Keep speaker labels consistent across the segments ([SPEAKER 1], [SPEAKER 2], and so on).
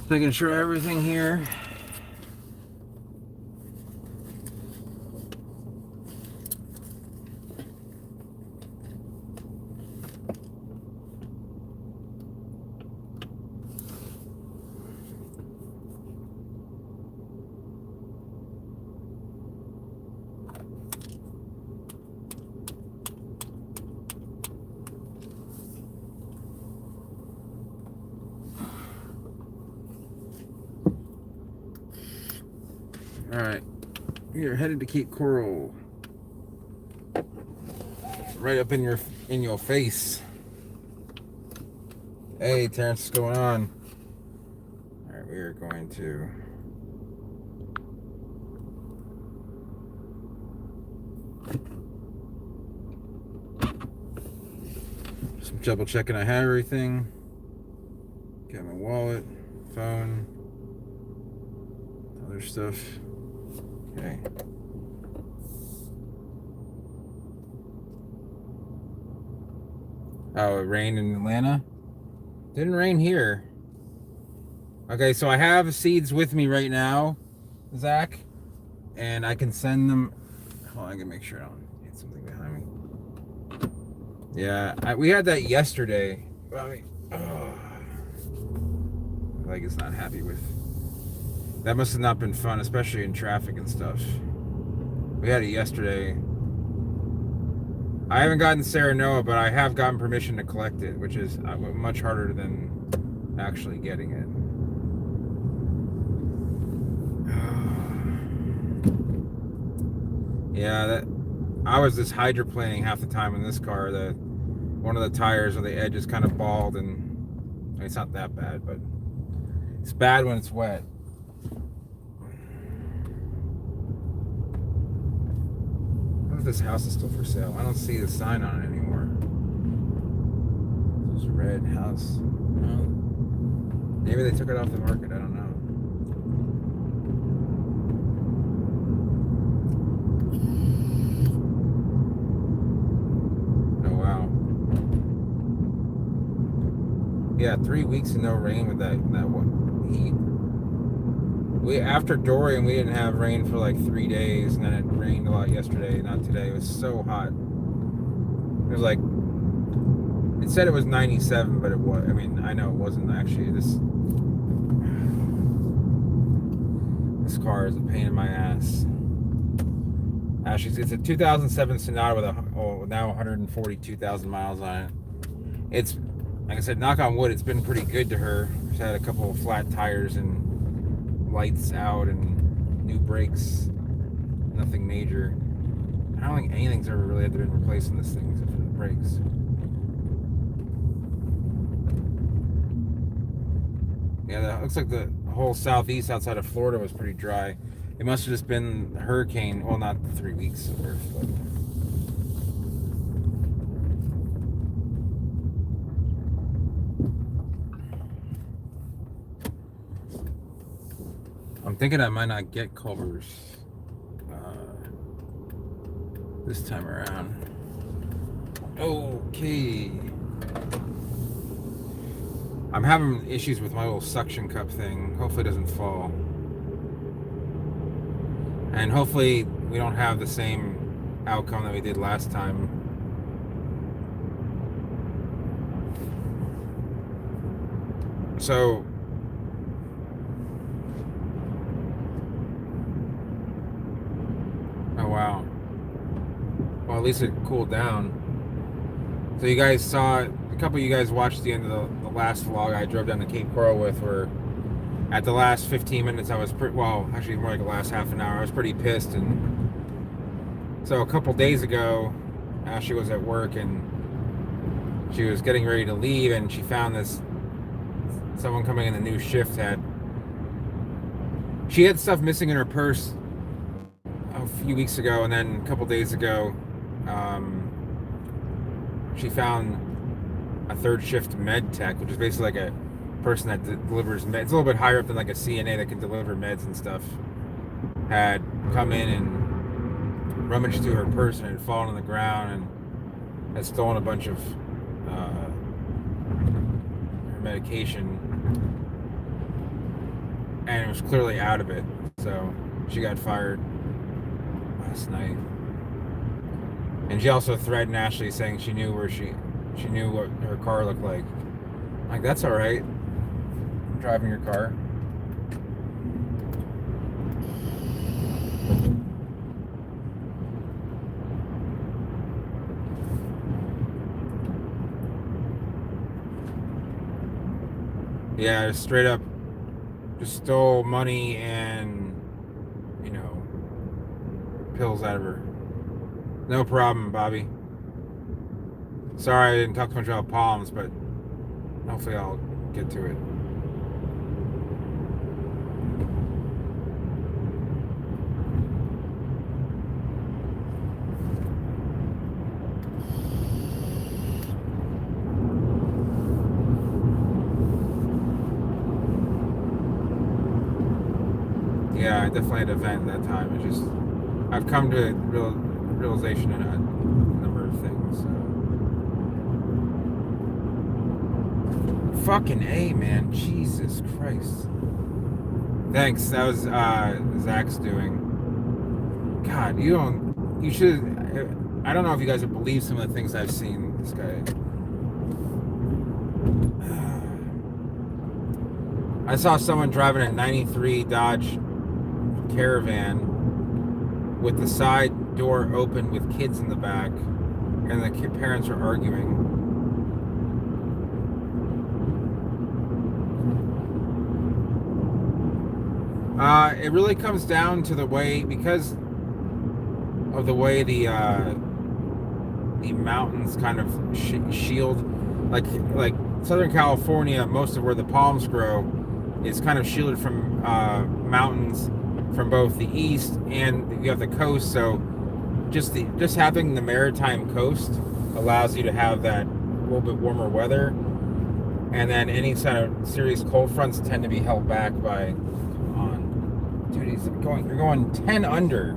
[SPEAKER 1] Making sure everything here. All right, we are headed to Cape Coral. Right up in your face. Hey, Terrence, what's going on? All right, we are going to. Just double checking I have everything. Got my wallet, phone, other stuff. Okay. Oh, it rained in Atlanta? Didn't rain here. Okay, so I have seeds with me right now, Zach, and I can send them. Hold on, I can make sure I don't hit something behind me. Yeah, we had that yesterday. Like it's not happy with. That must have not been fun, especially in traffic and stuff. We had it yesterday. I haven't gotten Serenoa, but I have gotten permission to collect it, which is much harder than actually getting it. Yeah, I was just hydroplaning half the time in this car. One of the tires on the edge is kind of bald, and it's not that bad, but it's bad when it's wet. This house is still for sale. I don't see the sign on it anymore. This red house. Maybe they took it off the market. I don't know. Oh wow. Yeah, 3 weeks of no rain with that heat. After Dorian, we didn't have rain for like 3 days, and then it rained a lot yesterday, not today. It was so hot. It was like, it said it was 97, but it was. I mean, I know it wasn't actually. This car is a pain in my ass. Actually, it's a 2007 Sonata with now 142,000 miles on it. It's, like I said, knock on wood, it's been pretty good to her. She's had a couple of flat tires and lights out and new brakes. Nothing major. I don't think anything's ever really had to be replaced in this thing except for the brakes. Yeah, that looks like the whole southeast outside of Florida was pretty dry. It must have just been a hurricane. Well, not 3 weeks worth, but. I'm thinking I might not get Culver's this time around. Okay. I'm having issues with my little suction cup thing. Hopefully it doesn't fall. And hopefully we don't have the same outcome that we did last time. So oh wow. Well, at least it cooled down. So you guys saw it. A couple of you guys watched the end of the last vlog I drove down to Cape Coral with, where at the last 15 minutes I was actually more like the last half an hour, I was pretty pissed. And so a couple days ago, Ashley was at work and she was getting ready to leave, and she found someone coming in the new shift she had stuff missing in her purse a few weeks ago, and then a couple days ago she found a third shift med tech, which is basically like a person that delivers meds. It's a little bit higher up than like a CNA that can deliver meds and stuff. Had come in and rummaged through her purse and had fallen on the ground and had stolen a bunch of her medication. and was clearly out of it. So she got fired last night. And she also threatened Ashley, saying she knew she knew what her car looked like. Like, that's all right. I'm driving your car. Yeah, straight up just stole money and, you know, pills out of her. No problem, Bobby. Sorry I didn't talk too much about palms, but hopefully I'll get to it. Yeah, I definitely had a vent that time. It's just I've come to realization in a number of things. So. Fucking A, man. Jesus Christ. Thanks. That was Zach's doing. God, you should. I don't know if you guys would believe some of the things I've seen. This guy. I saw someone driving a 93 Dodge Caravan with the side door open with kids in the back, and the parents are arguing. It really comes down to the way, because of the way the mountains kind of shield, like Southern California, most of where the palms grow is kind of shielded from mountains from both the east, and you have the coast. So just having the maritime coast allows you to have that little bit warmer weather, and then any kind of serious cold fronts tend to be held back by. Dude, you're going 10 under.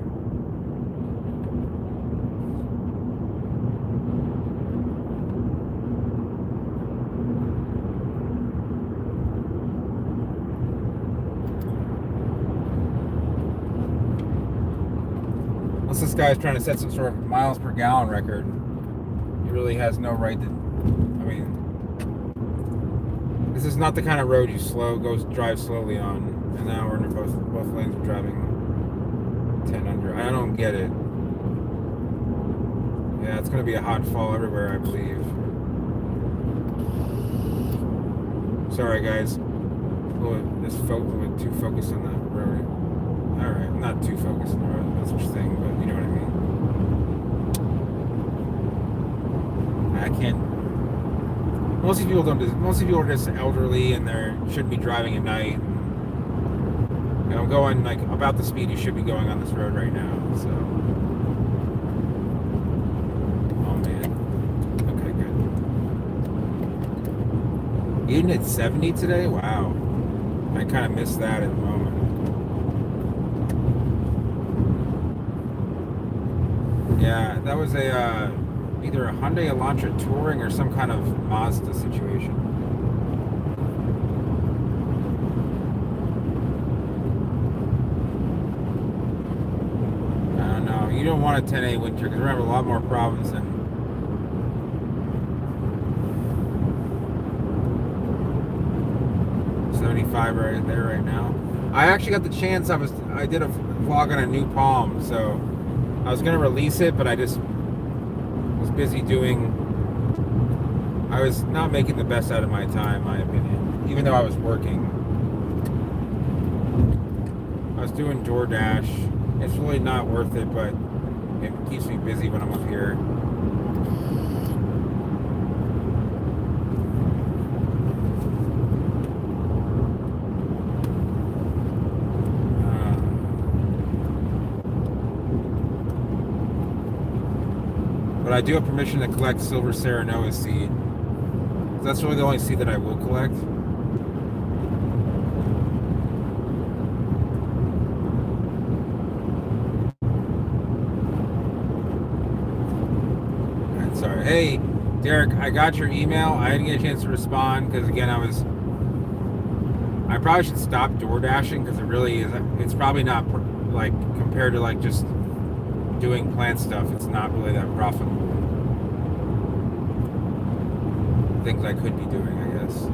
[SPEAKER 1] Unless this guy's trying to set some sort of miles per gallon record, he really has no right to. I mean, this is not the kind of road you drive slowly on. And now we're in both lanes of driving 10 under. I don't get it. Yeah, it's going to be a hot fall everywhere, I believe. Sorry, guys. Too focused on the road. Alright, not too focused on the road. That's such a thing, but you know what I mean. I can't. Most people are just elderly, and they shouldn't be driving at night. I'm going like about the speed you should be going on this road right now. So, oh man, okay, good. You didn't hit 70 today? Wow, I kind of missed that at the moment. Yeah, that was either a Hyundai Elantra Touring or some kind of Mazda situation. You don't want a 10A winter because we're going to have a lot more problems than 75 right there right now. I actually got the chance. I did a vlog on a new Palm, so I was going to release it, but I just was busy doing. I was not making the best out of my time, in my opinion, even though I was working. I was doing DoorDash. It's really not worth it, but it keeps me busy when I'm up here. But I do have permission to collect silver Serenoa seed. That's really the only seed that I will collect. Sorry. Hey, Derek, I got your email. I didn't get a chance to respond because, again, I was I probably should stop door dashing because it really is. It's probably not like compared to like just doing plant stuff. It's not really that profitable. Things I could be doing, I guess.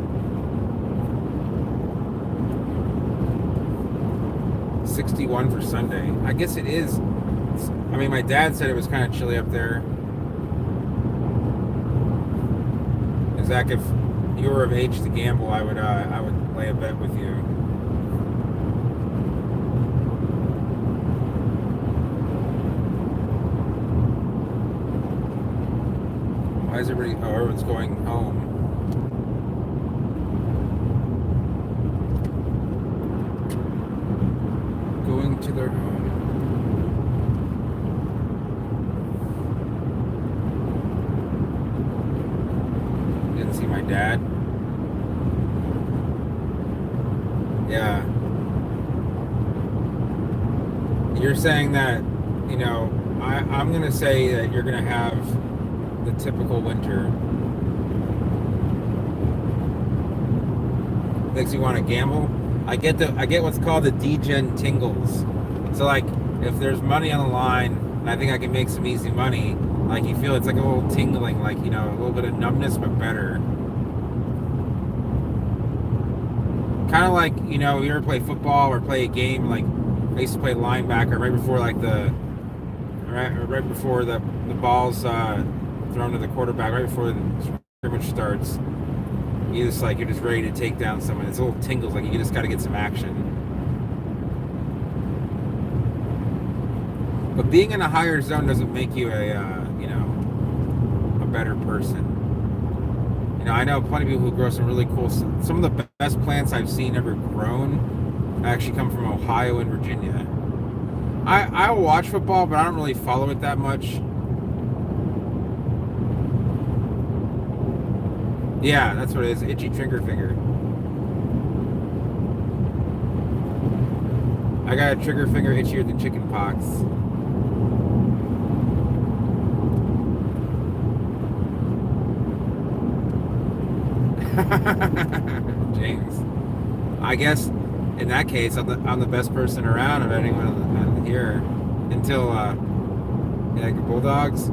[SPEAKER 1] 61 for Sunday. I guess it is. I mean, my dad said it was kind of chilly up there. Zach, if you were of age to gamble, I would lay a bet with you. Why is everybody? Oh, everyone's going home. Going to their home. Didn't see my dad. Yeah. You're saying that, you know, I'm going to say that you're going to have the typical winter. Makes you want to gamble. I get what's called the degen tingles. So like if there's money on the line and I think I can make some easy money, like you feel it's like a little tingling, like, you know, a little bit of numbness but better. Kind of like, you know, you ever play football or play a game, like I used to play linebacker right before like right before the ball's thrown to the quarterback, right before the scrimmage starts. You're just ready to take down someone. It's a little tingles, like you just got to get some action. But being in a higher zone doesn't make you a better person. You know, I know plenty of people who grow some really cool. Some of the best plants I've seen ever grown actually come from Ohio and Virginia. I watch football, but I don't really follow it that much. Yeah, that's what it is. Itchy trigger finger. I got a trigger finger itchier than chicken pox. James. I guess in that case, I'm the best person around of anyone here until like Bulldogs.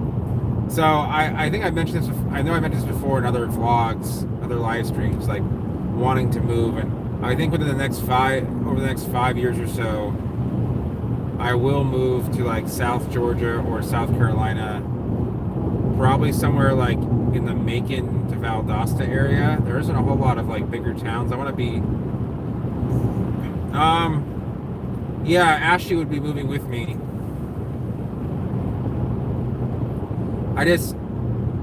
[SPEAKER 1] So I think I mentioned this. I know I mentioned this before in other vlogs, other live streams, like wanting to move, and I think over the next 5 years or so, I will move to like South Georgia or South Carolina, probably somewhere like in the Macon to Valdosta area. There isn't a whole lot of like bigger towns. I want to be. Yeah, Ashley would be moving with me. I just,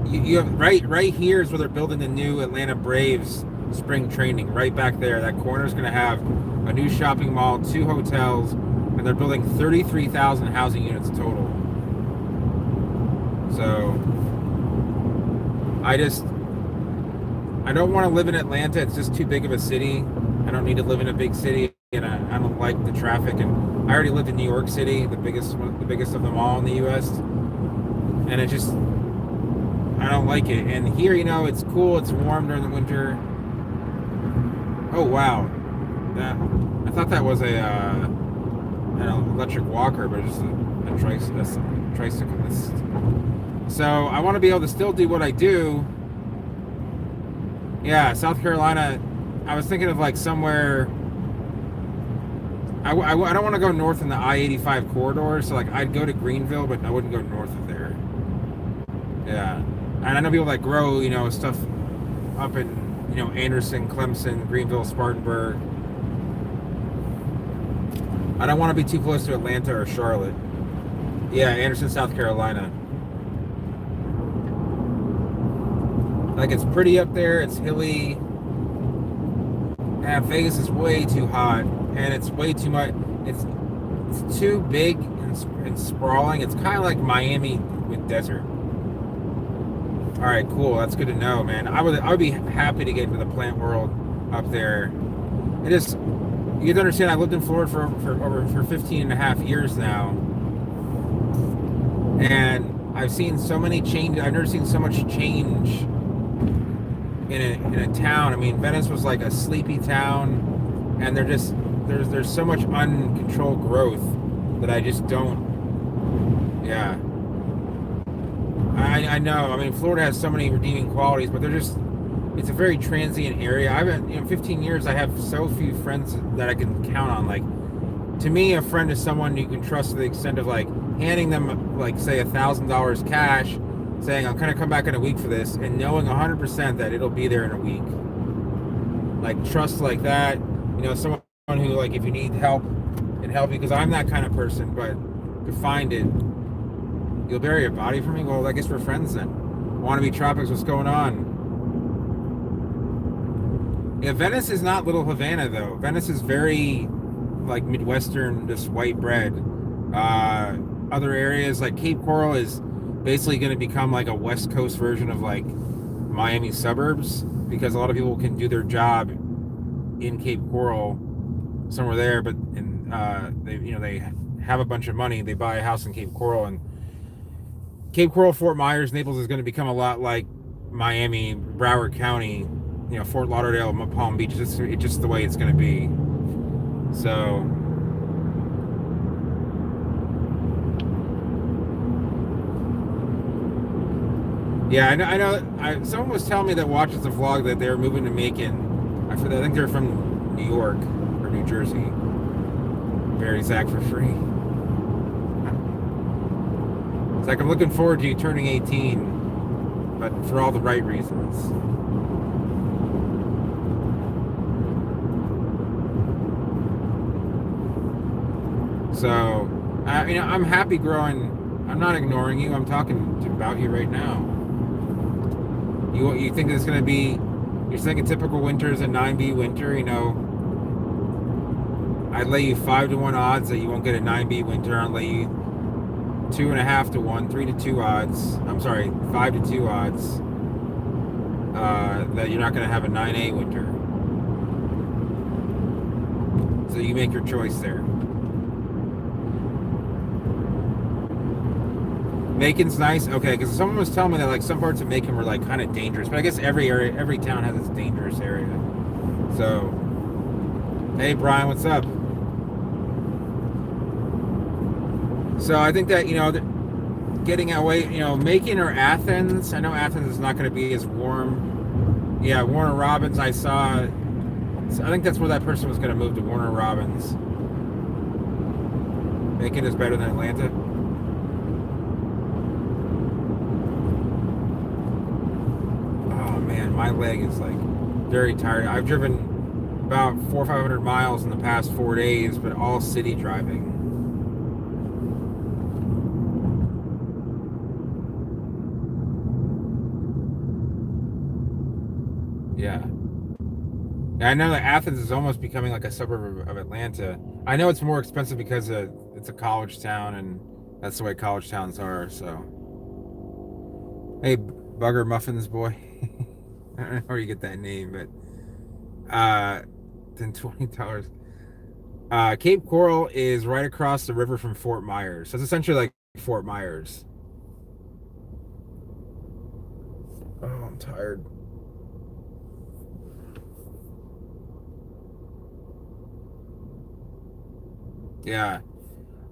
[SPEAKER 1] you have right here is where they're building the new Atlanta Braves spring training. Right back there, that corner is going to have a new shopping mall, 2 hotels, and they're building 33,000 housing units total. So, I don't want to live in Atlanta. It's just too big of a city. I don't need to live in a big city, and I don't like the traffic. And I already lived in New York City, the biggest of them all in the U.S. And it just, I don't like it. And here, you know, it's cool. It's warm during the winter. Oh wow, I thought that was an electric walker, but it's a tricyclist. So I want to be able to still do what I do. Yeah, South Carolina. I was thinking of like somewhere. I don't want to go north in the I-85 corridor, so like I'd go to Greenville, but I wouldn't go north of there. Yeah, and I know people that grow, you know, stuff up in, you know, Anderson, Clemson, Greenville, Spartanburg. I don't want to be too close to Atlanta or Charlotte. Yeah, Anderson, South Carolina. Like, it's pretty up there. It's hilly. Yeah, Vegas is way too hot, and it's way too much. It's too big and sprawling. It's kind of like Miami with desert. All right, cool. That's good to know, man. I would be happy to get into the plant world up there. It is. You have to understand, I lived in Florida for 15 and a half years now, and I've seen so many changes. I've never seen so much change in a town. I mean, Venice was like a sleepy town. and they're just there's so much uncontrolled growth that I just don't. Yeah, I know. I mean, Florida has so many redeeming qualities, but they're just it's a very transient area. I've been 15 years. I have so few friends that I can count on. Like to me, a friend is someone you can trust to the extent of like handing them like say $1,000 cash, saying I'm gonna come back in a week for this, and knowing 100% that it'll be there in a week. Like trust like that, someone who like if you need help and help you, because I'm that kind of person. But to find it, you'll bury a body for me. Well, I guess we're friends then. Wannabe Tropics, what's going on? Yeah, Venice is not Little Havana though. Venice is very like Midwestern, just white bread. Other areas like Cape Coral is basically going to become like a West Coast version of like Miami suburbs, because a lot of people can do their job in Cape Coral, somewhere there, but they have a bunch of money, they buy a house in Cape Coral, and Cape Coral, Fort Myers, Naples is going to become a lot like Miami, Broward County, Fort Lauderdale, Palm Beach. It's just the way it's going to be. So yeah, I know. Someone was telling me that watches the vlog that they were moving to Macon. I think they're from New York or New Jersey. Marry Zach for free. It's like I'm looking forward to you turning 18, but for all the right reasons. So, I'm happy growing. I'm not ignoring you. I'm talking about you right now. You think it's going to be, you're thinking typical winter is a 9B winter, I'd lay you 5-1 odds that you won't get a 9B winter. I'll lay you 2.5 to 1, 3 to 2 odds. I'm sorry, 5 to 2 odds that you're not going to have a 9A winter. So you make your choice there. Macon's nice, okay, because someone was telling me that like some parts of Macon were like kind of dangerous, but I guess every town has its dangerous area. So, hey Brian, what's up? So I think that getting away, Macon or Athens. I know Athens is not going to be as warm. Yeah, Warner Robins. I think that's where that person was going to move, to Warner Robins. Macon is better than Atlanta. My leg is like very tired. I've driven about 400 or 500 miles in the past 4 days, but all city driving. Yeah. I know that Athens is almost becoming like a suburb of Atlanta. I know it's more expensive because it's a college town, and that's the way college towns are. So, hey, Bugger Muffins boy. I don't know where you get that name, but then $20. Cape Coral is right across the river from Fort Myers. So it's essentially like Fort Myers. Oh, I'm tired. Yeah. I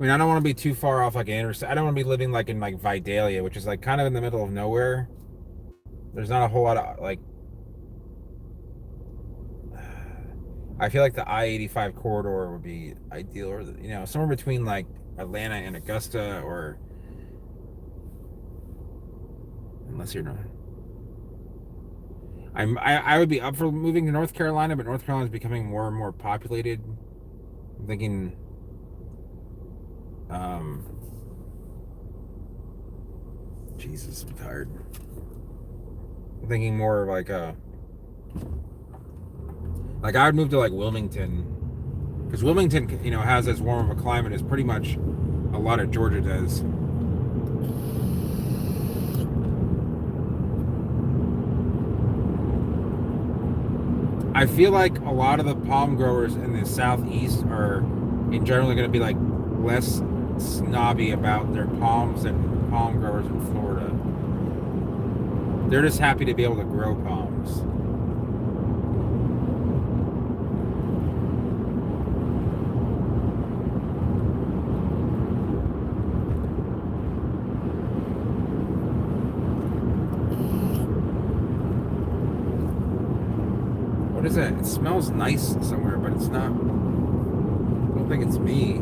[SPEAKER 1] mean, I don't want to be too far off like Anderson. I don't want to be living like in like Vidalia, which is like kind of in the middle of nowhere. There's not a whole lot of like, I feel like the I-85 corridor would be ideal, or somewhere between like Atlanta and Augusta, or unless you're not. I would be up for moving to North Carolina, but North Carolina is becoming more and more populated. I'm thinking, Jesus, I'm tired. I'm thinking more like I would move to like Wilmington, because Wilmington, has as warm of a climate as pretty much a lot of Georgia does. I feel like a lot of the palm growers in the southeast are in general going to be like less snobby about their palms than palm growers in Florida. They're just happy to be able to grow palms. is that? It smells nice somewhere, but it's not. I don't think it's me.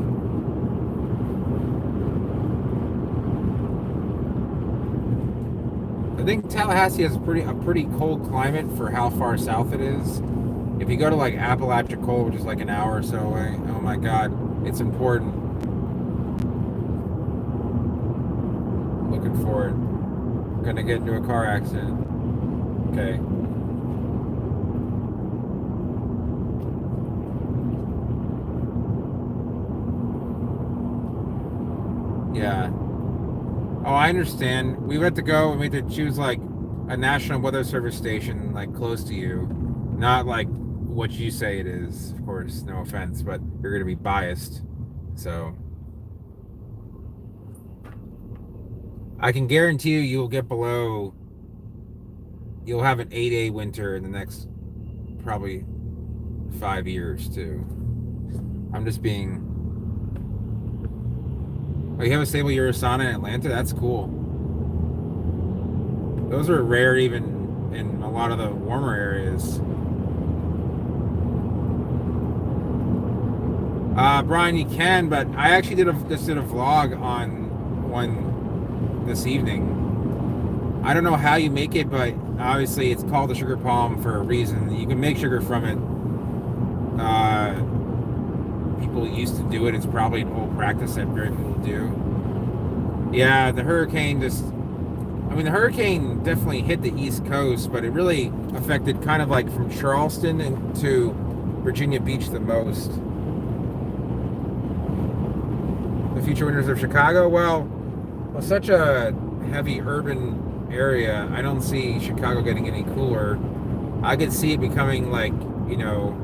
[SPEAKER 1] I think Tallahassee has a pretty cold climate for how far south it is. If you go to like Apalachicola, which is like an hour or so away, oh my God, it's important. Looking for it. I'm gonna get into a car accident. Okay. Yeah. Oh, I understand. We had to go and we had to choose like a National Weather Service station like close to you, not like what you say it is. Of course, no offense, but you're going to be biased. So I can guarantee you'll get below. You'll have an 8A winter in the next probably 5 years too. I'm just being. Oh, you have a stable Urasana in Atlanta? That's cool. Those are rare even in a lot of the warmer areas. Brian, you can, but I actually just did a vlog on one this evening. I don't know how you make it, but obviously it's called the sugar palm for a reason. You can make sugar from it. People used to do it. It's probably an old practice that very people do. Yeah, the hurricane the hurricane definitely hit the East Coast, but it really affected kind of like from Charleston into Virginia Beach the most. The future winters of Chicago? Well, with such a heavy urban area, I don't see Chicago getting any cooler. I could see it becoming like, you know,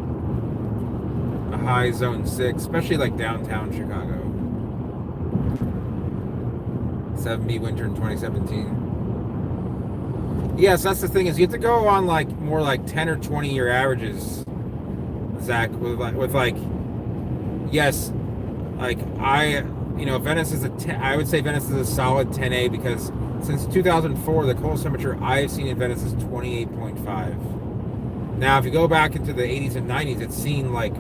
[SPEAKER 1] a high zone 6, especially like downtown Chicago. 7B winter in 2017. Yes, that's the thing, is you have to go on like more like 10 or 20 year averages, Zach, with like yes, like Venice is I would say Venice is a solid 10A because since 2004 the coldest temperature I have seen in Venice is 28.5. Now if you go back into the 80s and 90s, it's seen like,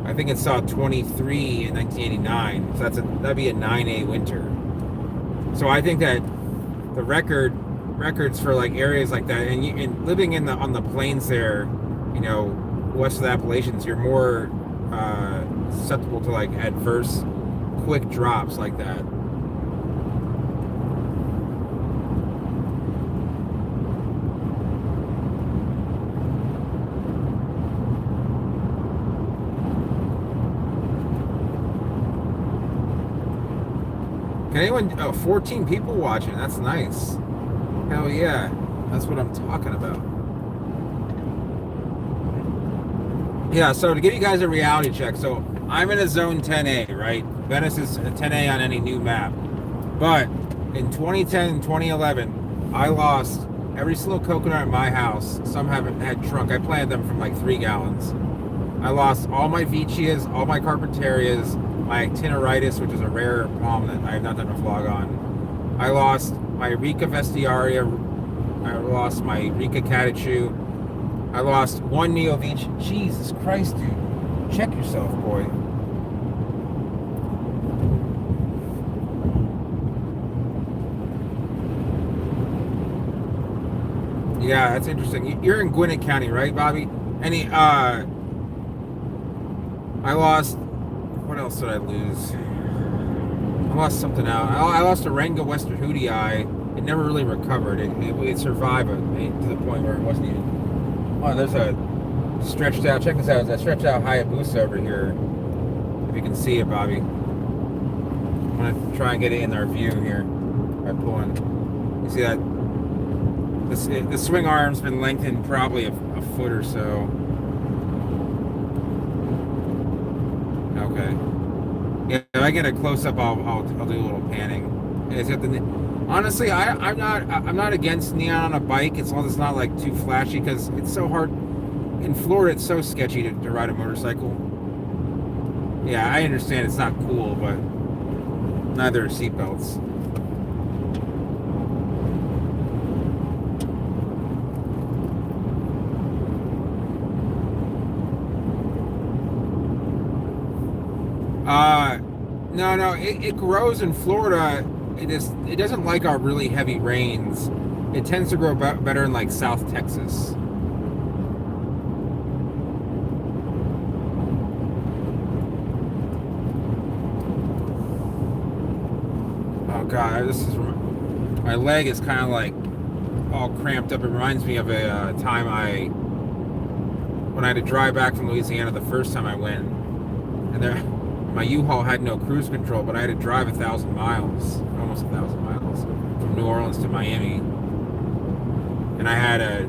[SPEAKER 1] I think it saw 23 in 1989, so that'd be a 9A winter. So I think that the records for like areas like that, and living on the plains there, you know, west of the Appalachians, you're more susceptible to like adverse, quick drops like that. Can anyone? Oh, 14 people watching. That's nice. Hell yeah. That's what I'm talking about. Yeah, so to give you guys a reality check, so I'm in a zone 10A, right? Venice is a 10A on any new map. But in 2010 and 2011, I lost every single coconut in my house. Some haven't had trunk. I planted them from like 3 gallons. I lost all my Veitchias, all my Carpenterias, my Actinoritis, which is a rare palm that I have not done a vlog on. I lost my Rica vestiaria. I lost my Rica catechu. I lost one Neoveitchia. Jesus Christ, dude. Check yourself, boy. Yeah, that's interesting. You're in Gwinnett County, right, Bobby? I lost... What else did I lose? I lost something out. I lost a Renga Western Hootie eye. It never really recovered. It survived to the point where it wasn't even... Oh, there's a stretched out... Check this out. There's a stretched out Hayabusa over here. If you can see it, Bobby. I'm going to try and get it in our view here by pulling. You see that? The swing arm's been lengthened probably a foot or so. Okay. Yeah, if I get a close up, I'll do a little panning. It's got honestly, I'm not against neon on a bike as long as it's not like too flashy, because it's so hard in Florida. It's so sketchy to ride a motorcycle. Yeah, I understand it's not cool, but neither are seatbelts. No. It grows in Florida. It doesn't like our really heavy rains. It tends to grow better in like South Texas. Oh God, my leg is kind of like all cramped up. It reminds me of a time when I had to drive back from Louisiana the first time I went, and my U-Haul had no cruise control, but I had to drive 1,000 miles, almost 1,000 miles, from New Orleans to Miami, and I had a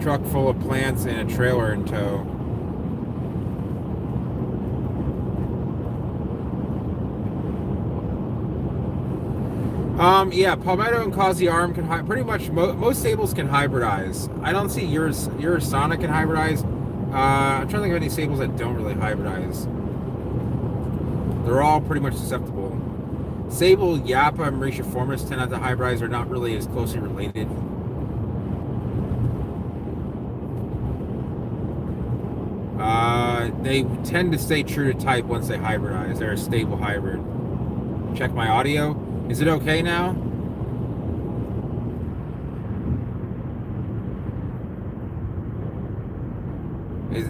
[SPEAKER 1] truck full of plants and a trailer in tow. Yeah, Palmetto and Causey Arm can pretty much most stables can hybridize. I don't see yours Sonic can hybridize. I'm trying to think of any stables that don't really hybridize. They're all pretty much susceptible. Sable, Yapa, and Mauritius tend not to hybridize. They're not really as closely related. They tend to stay true to type once they hybridize. They're a stable hybrid. Check my audio. Is it okay now?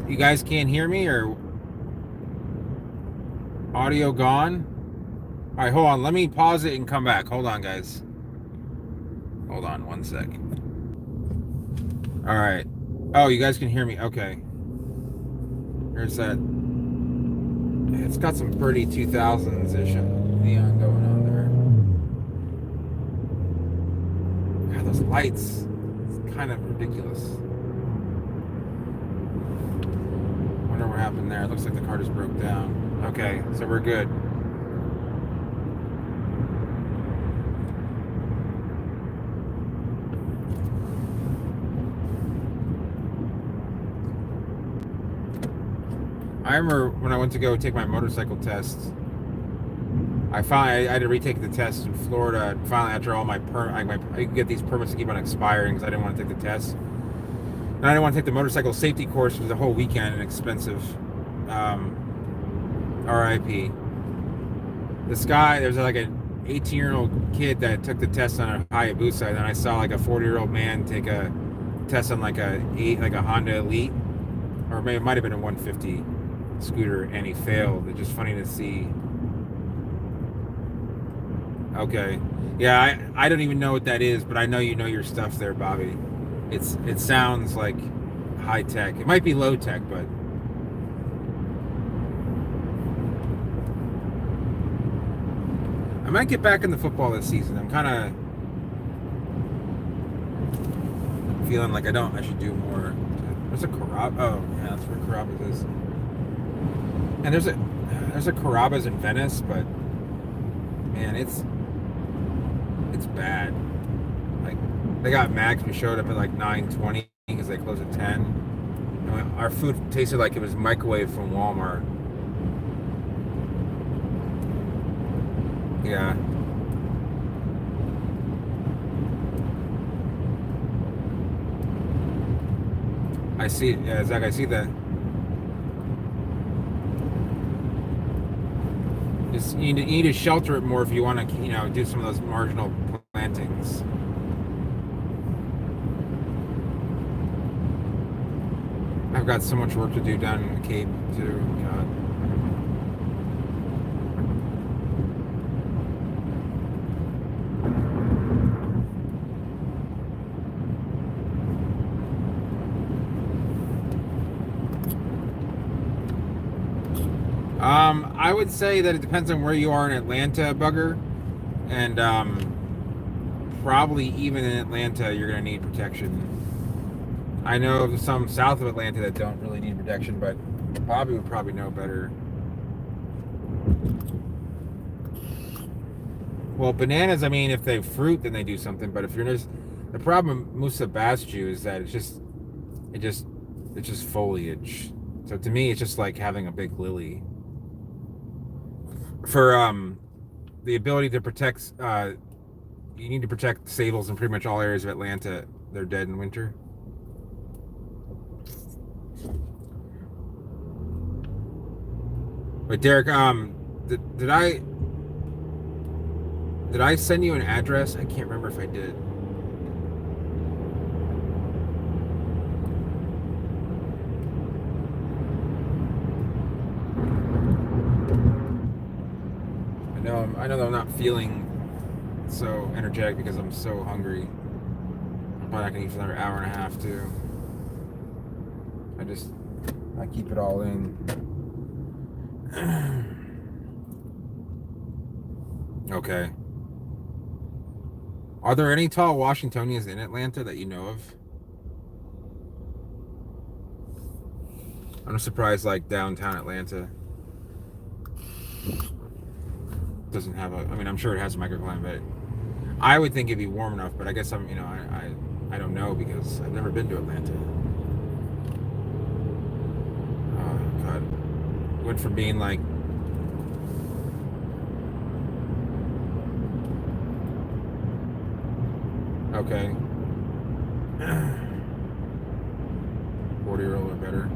[SPEAKER 1] You guys can't hear me, or audio gone? All right, hold on. Let me pause it and come back. Hold on, guys. Hold on 1 sec. All right. Oh, you guys can hear me. Okay. Here's that. It's got some pretty 2000s-ish neon going on there. God, those lights. It's kind of ridiculous. Wonder what happened there. It looks like the car just broke down. Okay, so we're good. I remember when I went to go take my motorcycle test, I had to retake the test in Florida. And finally, after all I could get these permits to keep on expiring because I didn't want to take the test. And I didn't want to take the motorcycle safety course, which was a whole weekend and expensive. RIP. This guy, there's like an 18-year-old kid that took the test on a Hayabusa, and then I saw like a 40-year-old man take a test on like a Honda Elite, or maybe it might have been a 150 scooter, and he failed. It's just funny to see. Okay, yeah, I don't even know what that is, but I know you know your stuff there, Bobby. It sounds like high tech. It might be low tech, but I might get back into football this season. I'm kind of feeling like I should do more. There's a Carrabba's. Oh, yeah, that's where Carrabba's is. And there's a Carrabba's in Venice, but man, it's bad. Like, they got mad because we showed up at like 9:20 because they close at 10. And our food tasted like it was microwaved from Walmart. Yeah. I see it. Yeah, Zach, I see that. You need to shelter it more if you want to, do some of those marginal plantings. I've got so much work to do down in the Cape too. God. I would say that it depends on where you are in Atlanta, Bugger, and probably even in Atlanta you're going to need protection. I know of some south of Atlanta that don't really need protection, but Bobby would probably know better. Well, bananas, I mean, if they fruit, then they do something. But if you're just, the problem with Musa Basju is that it's just foliage. So to me, it's just like having a big lily. For the ability to protect, you need to protect sables in pretty much all areas of Atlanta. They're dead in winter. But Derek, Did I send you an address? I can't remember if I did. I know that I'm not feeling so energetic because I'm so hungry. I'm probably not gonna eat for another hour and a half too. I keep it all in. Okay. Are there any tall Washingtonians in Atlanta that you know of? I'm surprised like downtown Atlanta doesn't have a. I mean, I'm sure it has a microclimate, but I would think it'd be warm enough. But I guess I don't know because I've never been to Atlanta. Oh God, went from being like. Okay. 40-year-old or better.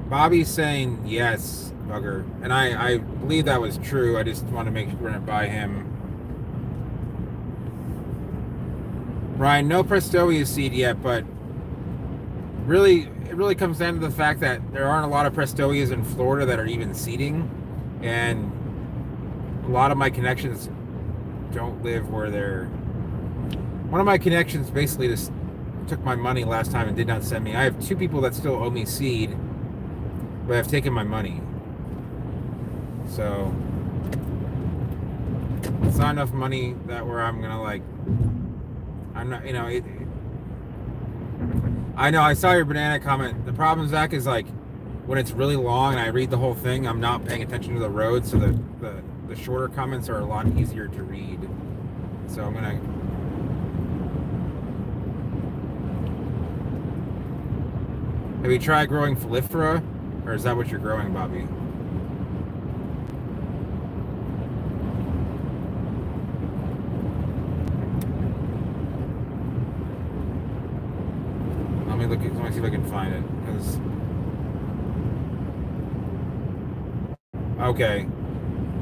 [SPEAKER 1] Bobby's saying yes, Bugger. And I believe that was true. I just want to make sure run it by him. Ryan, no Prestoia seed yet, but really, it really comes down to the fact that there aren't a lot of Prestoias in Florida that are even seeding. And a lot of my connections don't live where they're. One of my connections basically just took my money last time and did not send me. I have 2 people that still owe me seed, but have taken my money. So it's not enough money that where I'm gonna like. I'm not, you know. I know. I saw your banana comment. The problem, Zach, is like when it's really long and I read the whole thing, I'm not paying attention to the road, so the shorter comments are a lot easier to read. So I'm gonna. Have you tried growing Phylifera, or is that what you're growing, Bobby? Let me see if I can find it. Because okay.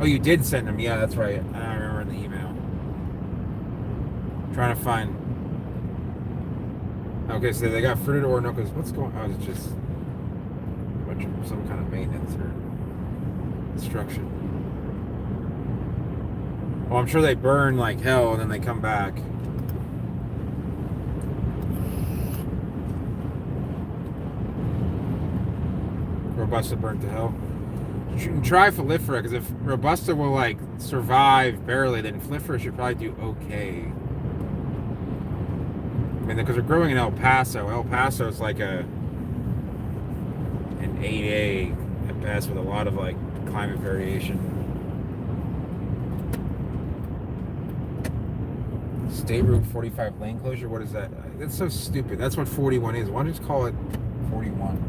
[SPEAKER 1] Oh, you did send them. Yeah, that's right. I remember in the email. Trying to find. Okay, so they got fruited Orinoco's. What's going on? Oh, it's just a bunch of some kind of maintenance or construction. Well, I'm sure they burn like hell and then they come back. Robusta burnt to hell. Try Phylifera, because if Robusta will like survive barely, then Phylifera should probably do okay. I mean, because they're growing in El Paso. El Paso is like an 8A at best with a lot of like climate variation. State Route 45 lane closure? What is that? That's so stupid. That's what 41 is. Why don't you just call it 41?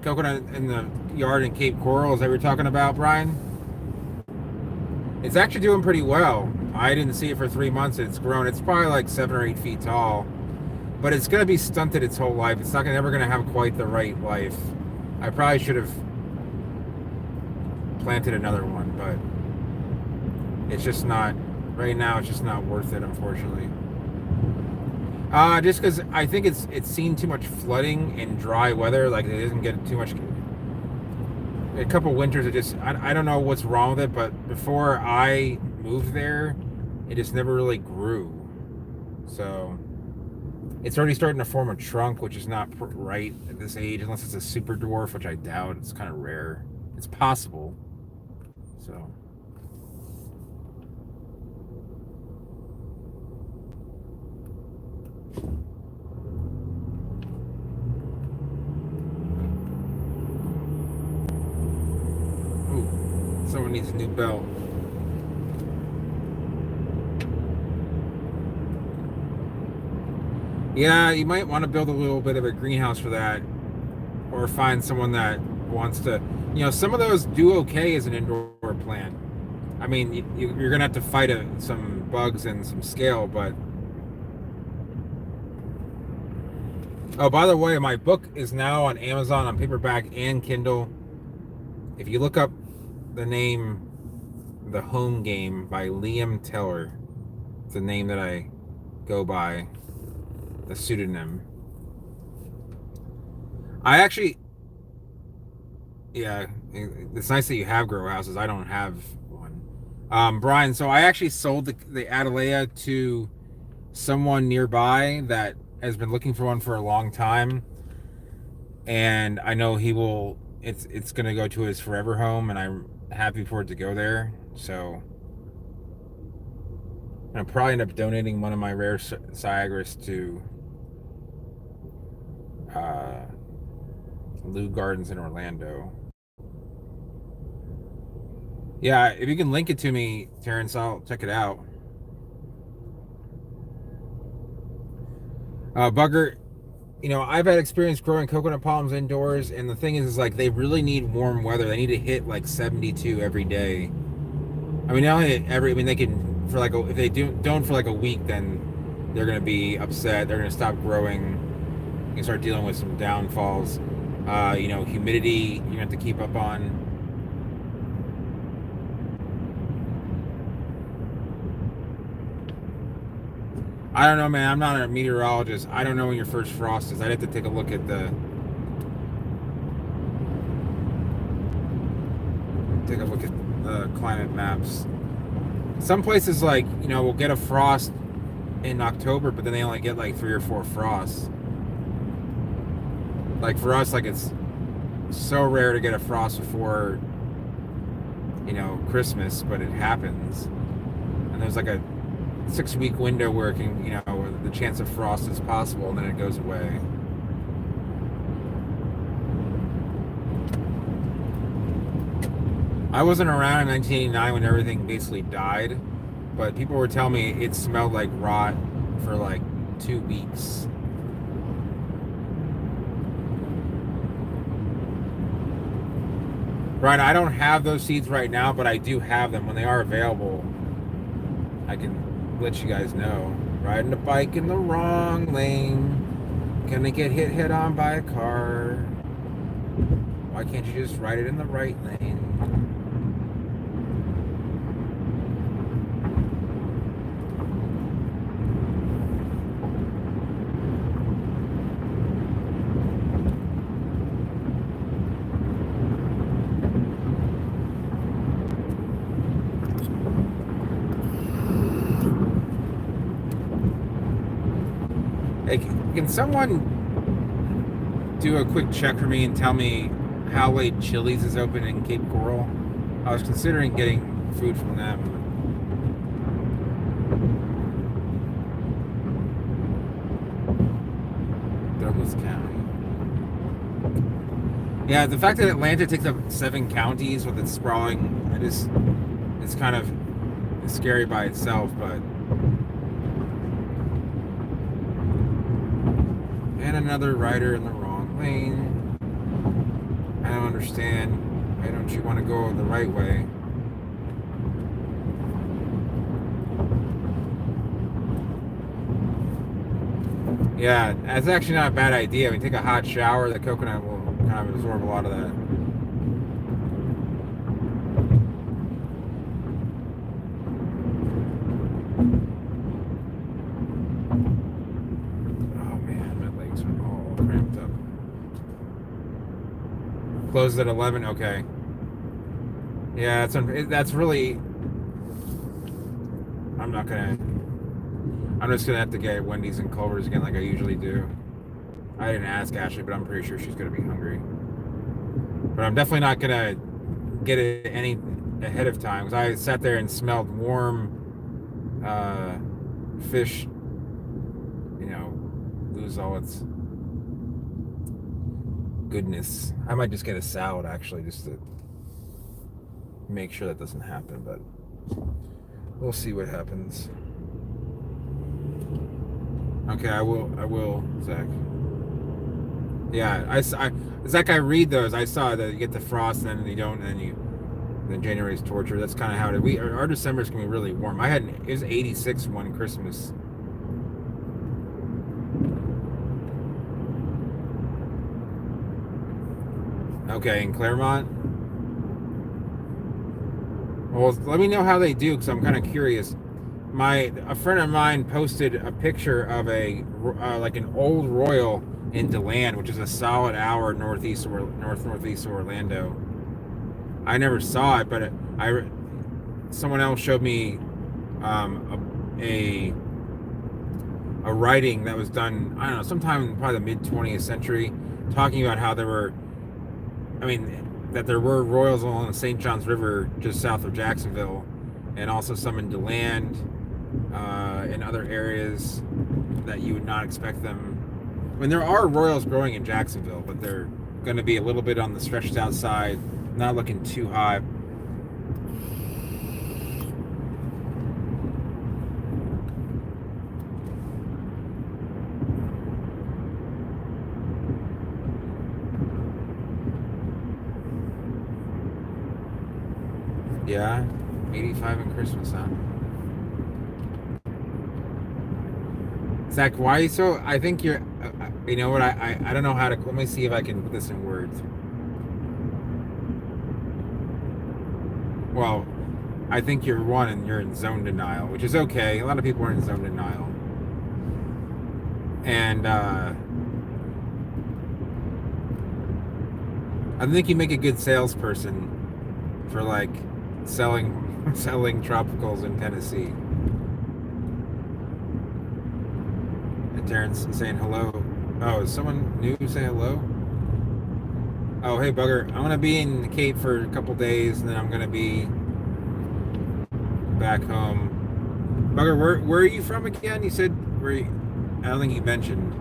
[SPEAKER 1] Coconut in the yard in Cape Coral, is that what you're talking about, Brian? It's actually doing pretty well. I didn't see it for 3 months. It's grown. It's probably like 7 or 8 feet tall, but it's going to be stunted its whole life. It's not ever going to have quite the right life. I probably should have planted another one, but it's just not, right now, it's just not worth it, unfortunately. Just because I think it's seen too much flooding in dry weather. Like it doesn't get too much. A couple winters, it just I don't know what's wrong with it, but before I moved there, it just never really grew. So it's already starting to form a trunk, which is not right at this age, unless it's a super dwarf, which I doubt. It's kind of rare. It's possible. So. Someone needs a new belt. Yeah, you might want to build a little bit of a greenhouse for that, or find someone that wants to. You know, some of those do okay as an indoor plant. I mean, you're gonna have to fight some bugs and some scale, but Oh, by the way, my book is now on Amazon on paperback and Kindle. If you look up the name The Home Game by Liam Teller, it's the name that I go by, the pseudonym. I actually, yeah, it's nice that you have grow houses. I don't have one. Brian, so I actually sold the Atalaya to someone nearby that has been looking for one for a long time, and I know he will. It's gonna go to his forever home, and I'm happy for it to go there. So I'll probably end up donating one of my rare Cyagris to uh, Lou Gardens in Orlando. Yeah, if you can link it to me, Terrence, I'll check it out. Bugger, I've had experience growing coconut palms indoors, and the thing is like they really need warm weather. They need to hit like 72 every day. I mean, not only every, I mean, they can for like if they don't for like a week, then they're gonna be upset. They're gonna stop growing. You can start dealing with some downfalls. Humidity you have to keep up on. I don't know, man. I'm not a meteorologist. I don't know when your first frost is. I'd have to take a look at the climate maps. Some places like will get a frost in October, but then they only get like 3 or 4 frosts. Like for us, like it's so rare to get a frost before Christmas, but it happens. And there's like a 6-week window where it can, where the chance of frost is possible, and then it goes away. I wasn't around in 1989 when everything basically died, but people were telling me it smelled like rot for like 2 weeks. Brian, I don't have those seeds right now, but I do have them. When they are available, I can let you guys know. Riding a bike in the wrong lane. Gonna get hit on by a car. Why can't you just ride it in the right lane? Hey, can someone do a quick check for me and tell me how late Chili's is open in Cape Coral? I was considering getting food from them. Douglas County. Yeah, the fact that Atlanta takes up 7 counties with its sprawling, it's kind of scary by itself, but. And another rider in the wrong lane. I don't understand. Why don't you want to go the right way? Yeah, that's actually not a bad idea. When you take a hot shower, the coconut will kind of absorb a lot of that. Closed at 11. Okay. Yeah, that's really. I'm just gonna have to get Wendy's and Culver's again, like I usually do. I didn't ask Ashley, but I'm pretty sure she's gonna be hungry. But I'm definitely not gonna get it any ahead of time because I sat there and smelled warm fish. Lose all its goodness. I might just get a salad actually, just to make sure that doesn't happen, but we'll see what happens. Okay, I will, Zach. Yeah, Zach, I read those. I saw that you get the frost, and then you don't, and then January's torture. That's kind of how our December's gonna be really warm. It was 86 one Christmas. Okay, in Claremont. Well, let me know how they do because I'm kind of curious. A friend of mine posted a picture of a like an old Royal in DeLand, which is a solid hour northeast of Orlando. I never saw it, but someone else showed me a writing that was done, I don't know, sometime in probably the mid 20th century, talking about how that there were Royals along the St. Johns River just south of Jacksonville, and also some in DeLand, in other areas that you would not expect them. I mean, there are Royals growing in Jacksonville, but they're going to be a little bit on the stretched out side, not looking too high. Yeah, 85 in Christmas, huh? Zach, why are you so? I think you're. You know what? I don't know how to. Let me see if I can put this in words. Well, I think you're in zone denial, which is okay. A lot of people are in zone denial, and I think you make a good salesperson for like selling tropicals in Tennessee. And Terrence saying hello. Oh, is someone new say hello? Oh, hey, Bugger. I'm gonna be in the Cape for a couple days, and then I'm gonna be back home. Bugger, where are you from again? You said where? I don't think you mentioned.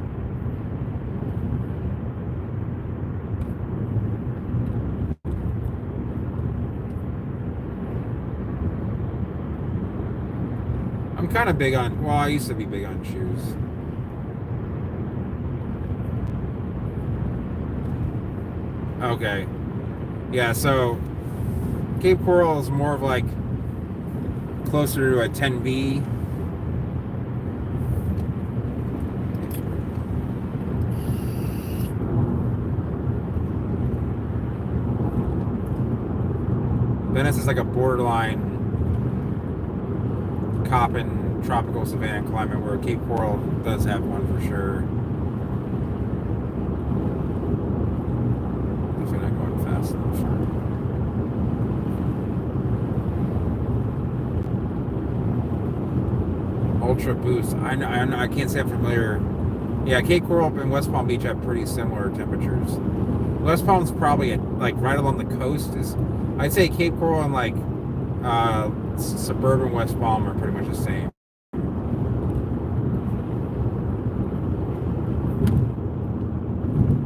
[SPEAKER 1] I'm kind of big on. Well, I used to be big on shoes. Okay. Yeah. So Cape Coral is more of like closer to a 10B. Venice is like a borderline Köppen tropical savanna climate, where Cape Coral does have one for sure. Definitely not going fast enough. Ultra Boost. I can't say I'm familiar. Yeah, Cape Coral and West Palm Beach have pretty similar temperatures. West Palm's probably like right along the coast. I'd say Cape Coral and like suburban West Palm are pretty much the same.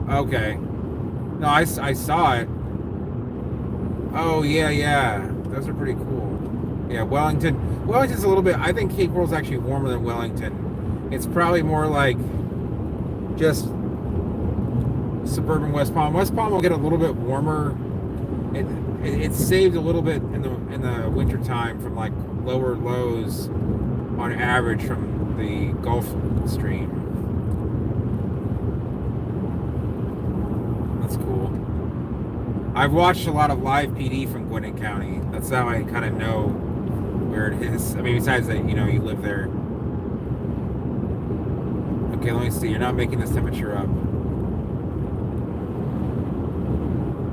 [SPEAKER 1] Okay. No, I saw it. Oh yeah. Those are pretty cool. Yeah, Wellington's a little bit. I think Cape Coral's actually warmer than Wellington. It's probably more like just suburban West Palm. West Palm will get a little bit warmer. It's saved a little bit in the winter time from like lower lows on average from the Gulf Stream. That's cool. I've watched a lot of live PD from Gwinnett County. That's how I kind of know where it is. I mean, besides that, you live there. Okay, let me see. You're not making this temperature up.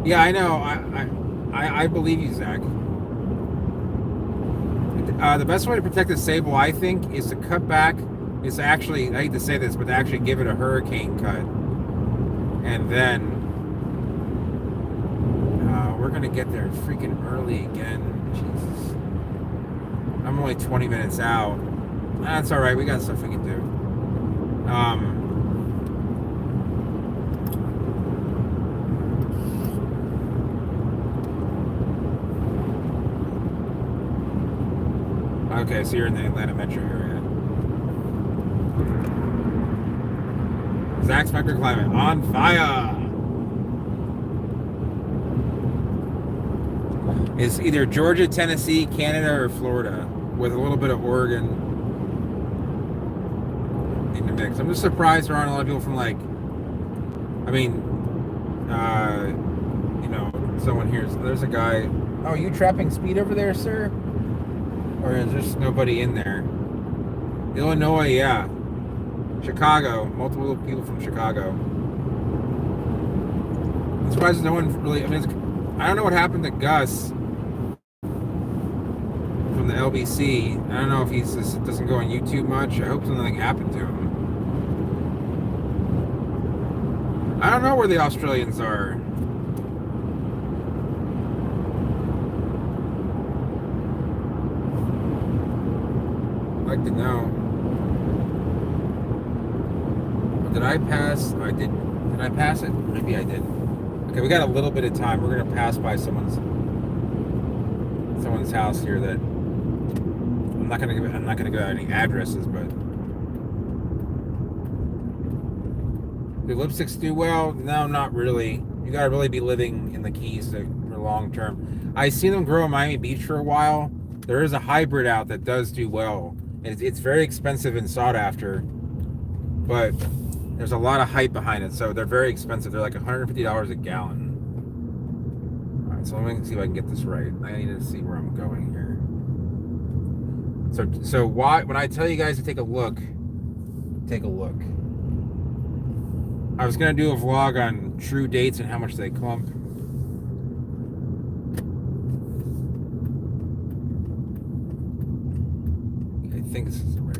[SPEAKER 1] Yeah, I know. I believe you, Zach. The best way to protect the sable, I think, is to cut back. Is to actually, I hate to say this, but to actually give it a hurricane cut. And then we're going to get there freaking early again. Jesus. I'm only 20 minutes out. That's all right. We got stuff we can do. Okay, so you're in the Atlanta metro area. Zach's microclimate on fire. It's either Georgia, Tennessee, Canada, or Florida, with a little bit of Oregon in the mix. I'm just surprised there aren't a lot of people from someone here. So there's a guy. Oh, you trapping speed over there, sir? Or is there nobody in there? Illinois, yeah. Chicago. Multiple people from Chicago. I'm surprised no one really. I mean, I don't know what happened to Gus from the LBC. I don't know if he's just doesn't go on YouTube much. I hope something happened to him. I don't know where the Australians are. I'd like to know. Did I pass? I did. Did I pass it? Maybe I did. Okay, we got a little bit of time. We're gonna pass by someone's house here that I'm not gonna give out any addresses, but do lipsticks do well? No, not really. You gotta really be living in the Keys for long term. I seen them grow in Miami Beach for a while. There is a hybrid out that does do well. It's very expensive and sought after, but there's a lot of hype behind it, so they're very expensive. They're like $150 a gallon. All right, so let me see if I can get this right. I need to see where I'm going here. So why when I tell you guys to take a look, take a look. I was gonna do a vlog on true dates and how much they clump. I think this is the right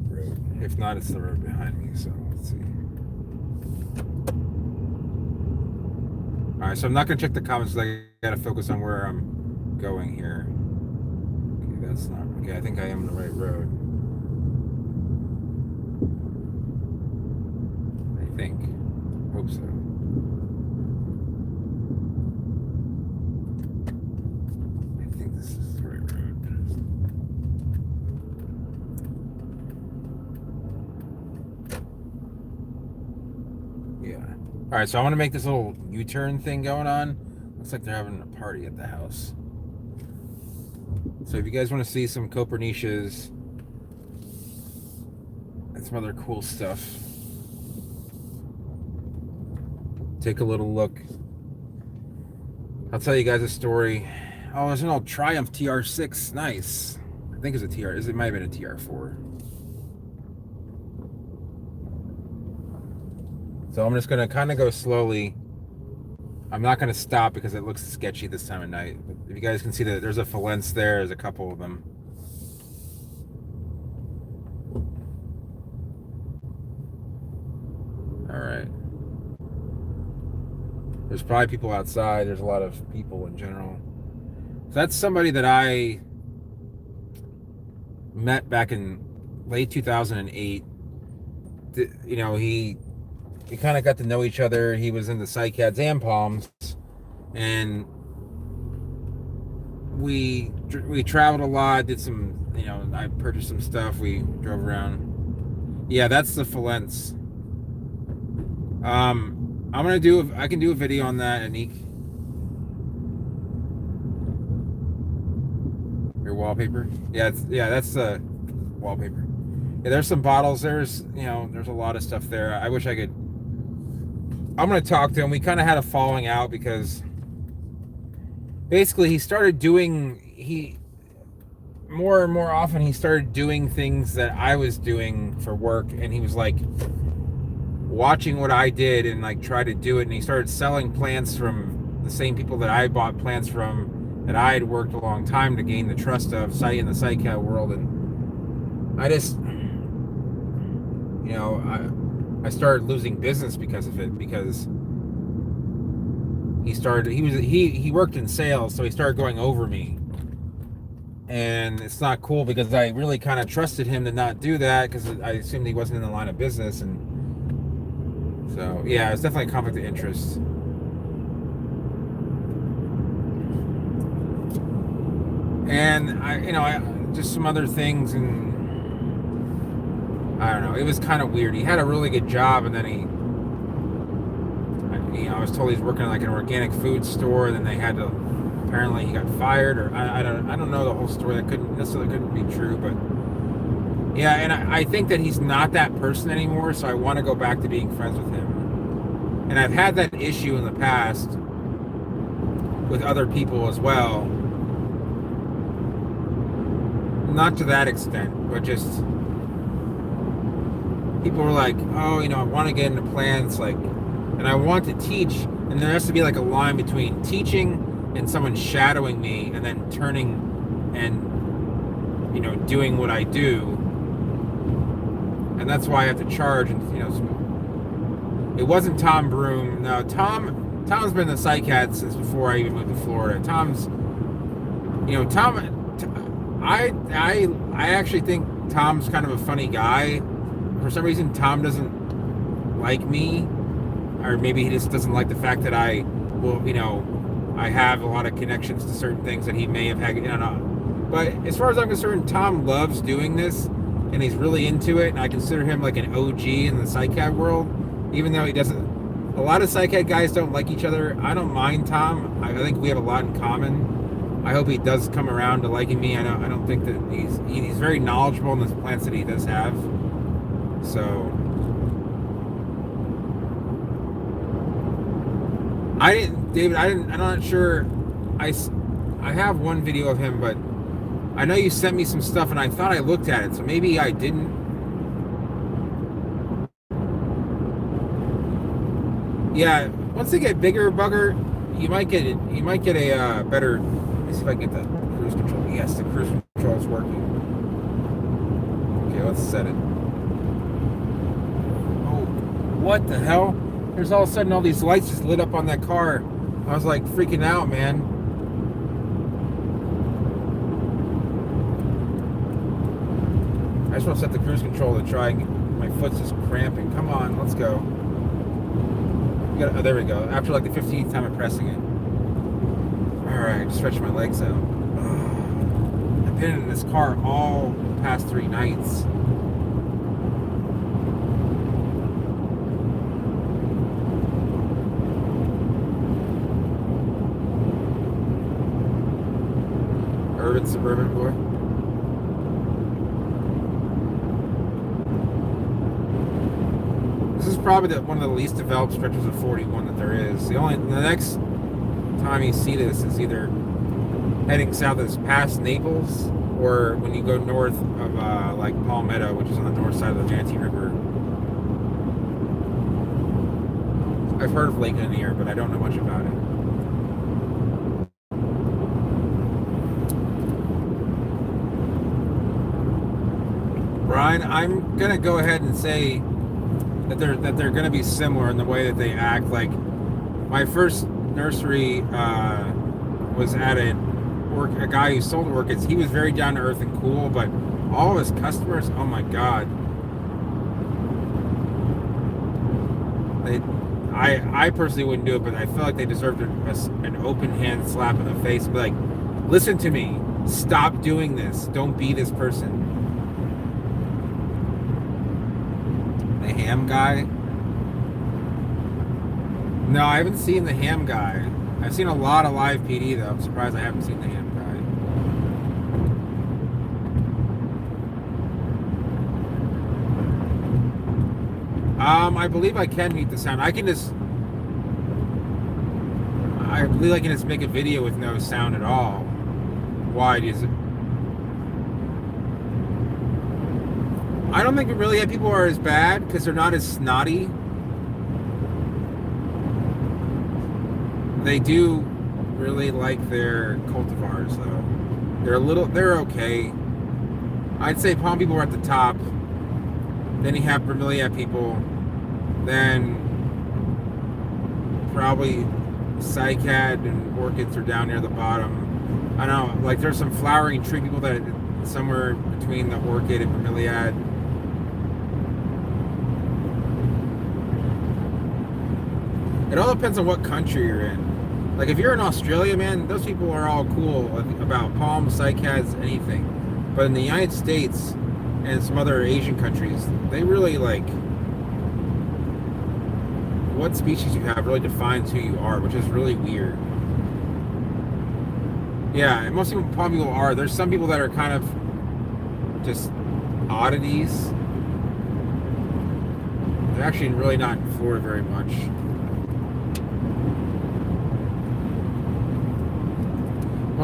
[SPEAKER 1] road. If not, it's the road behind me, so let's see. Alright, so I'm not gonna check the comments because I gotta focus on where I'm going here. Okay, that's not okay, I think I am on the right road. I think. Hope so. I think this is the right road. Yeah. Alright, so I want to make this little U-turn thing going on. Looks like they're having a party at the house. So if you guys want to see some Copernicus and some other cool stuff, take a little look. I'll tell you guys a story. Oh, there's an old Triumph TR6. Nice. I think it's a TR. It might have been a TR4. So I'm just going to kind of go slowly. I'm not going to stop because it looks sketchy this time of night. But if you guys can see that there's a Fallence there. There's a couple of them. All right. There's probably people outside. There's a lot of people in general. So that's somebody that I met back in late 2008. You know, we kind of got to know each other. He was in the Cycads and Palms, and we traveled a lot. Did some, you know, I purchased some stuff. We drove around. Yeah, that's the Fallence. I can do a video on that, Anik. Your wallpaper? Yeah, that's the wallpaper. Yeah, there's some bottles. There's a lot of stuff there. I wish I could. I'm gonna talk to him. We kind of had a falling out because basically he started doing more and more often he started doing things that I was doing for work, and he was like watching what I did and like try to do it, and he started selling plants from the same people that I bought plants from, that I had worked a long time to gain the trust of in the Cycad world. And I just, you know, I started losing business because of it, because he worked in sales, so he started going over me, and it's not cool because I really kind of trusted him to not do that because I assumed he wasn't in the line of business. And so, yeah, it's definitely a conflict of interest. And I just some other things, and I don't know. It was kind of weird. He had a really good job, and then I was told he's working in like an organic food store. And then apparently he got fired, or I don't know the whole story. That couldn't be true, but. Yeah, and I think that he's not that person anymore, so I want to go back to being friends with him. And I've had that issue in the past with other people as well. Not to that extent, but just people were like, oh, I want to get into plants, like, and I want to teach, and there has to be like a line between teaching and someone shadowing me and then turning and doing what I do. And that's why I have to charge. And it wasn't Tom Broom. No, Tom's been the psych-cat since before I even moved to Florida. I actually think Tom's kind of a funny guy. For some reason, Tom doesn't like me, or maybe he just doesn't like the fact that I have a lot of connections to certain things that he may have had. But as far as I'm concerned, Tom loves doing this, and he's really into it. And I consider him like an OG in the psych-cat world, even though he doesn't. A lot of psych-cat guys don't like each other. I don't mind Tom. I think we have a lot in common. I hope he does come around to liking me. I don't think that he's very knowledgeable in the plants that he does have. So I'm not sure. I have one video of him, but I know you sent me some stuff and I thought I looked at it, so maybe I didn't. Yeah, once they get bigger, Bugger, you might get a better. Let me see if I can get the cruise control. Yes, the cruise control is working. Okay, let's set it. Oh, what the hell? There's all of a sudden all these lights just lit up on that car. I was like freaking out, man. I just want to set the cruise control to try and get, my foot's just cramping. Come on, let's go. Oh, there we go. After like the 15th time of pressing it. Alright, stretch my legs out. I've been in this car all the past 3 nights. Urban suburban boy. This is probably one of the least developed stretches of 41 that there is. The next time you see this is either heading south as past Naples, or when you go north of like Palmetto, which is on the north side of the Manatee River. I've heard of Lake Lanier, but I don't know much about it. Brian, I'm gonna go ahead and say that they're gonna be similar in the way that they act. Like my first nursery was at a guy who sold orchids. He was very down to earth and cool, but all of his customers, oh my god, I personally wouldn't do it, but I feel like they deserved an open hand slap in the face and be like, listen to me, stop doing this, don't be this person. The ham guy? No, I haven't seen the ham guy. I've seen a lot of live PD though. I'm surprised I haven't seen the ham guy. I believe I can mute the sound. I believe I can just make a video with no sound at all. Why is it? I don't think really people are as bad because they're not as snotty. They do really like their cultivars though. They're okay. I'd say palm people are at the top. Then you have bromeliad people. Then probably cycad and orchids are down near the bottom. I don't know, like there's some flowering tree people that somewhere between the orchid and bromeliad. It all depends on what country you're in. Like if you're in Australia, man, those people are all cool about palms, cycads, anything. But in the United States and some other Asian countries, they really like what species you have really defines who you are, which is really weird. Yeah, and most palm people are. There's some people that are kind of just oddities. They're actually really not in Florida very much.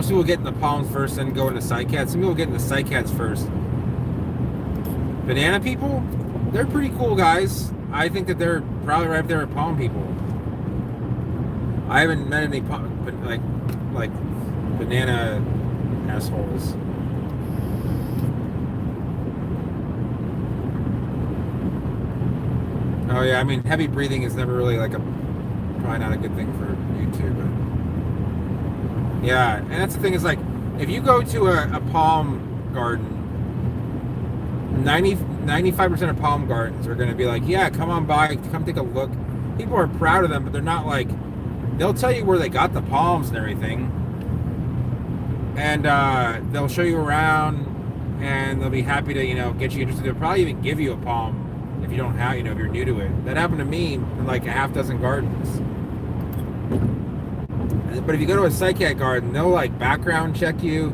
[SPEAKER 1] Most people get in the palms first, then go into cycads. Some people get into cycads first. Banana people, they're pretty cool guys. I think that they're probably right up there with palm people. I haven't met any like banana assholes. Oh yeah, I mean heavy breathing is never really like probably not a good thing for YouTube. But yeah, and that's the thing is like if you go to a palm garden, 95% of palm gardens are going to be like, yeah, come on by, come take a look. People are proud of them, but they're not like, they'll tell you where they got the palms and everything. And they'll show you around and they'll be happy to, get you interested. They'll probably even give you a palm if you don't have, if you're new to it. That happened to me in like a half dozen gardens. But if you go to a cycad garden, they'll like background check you.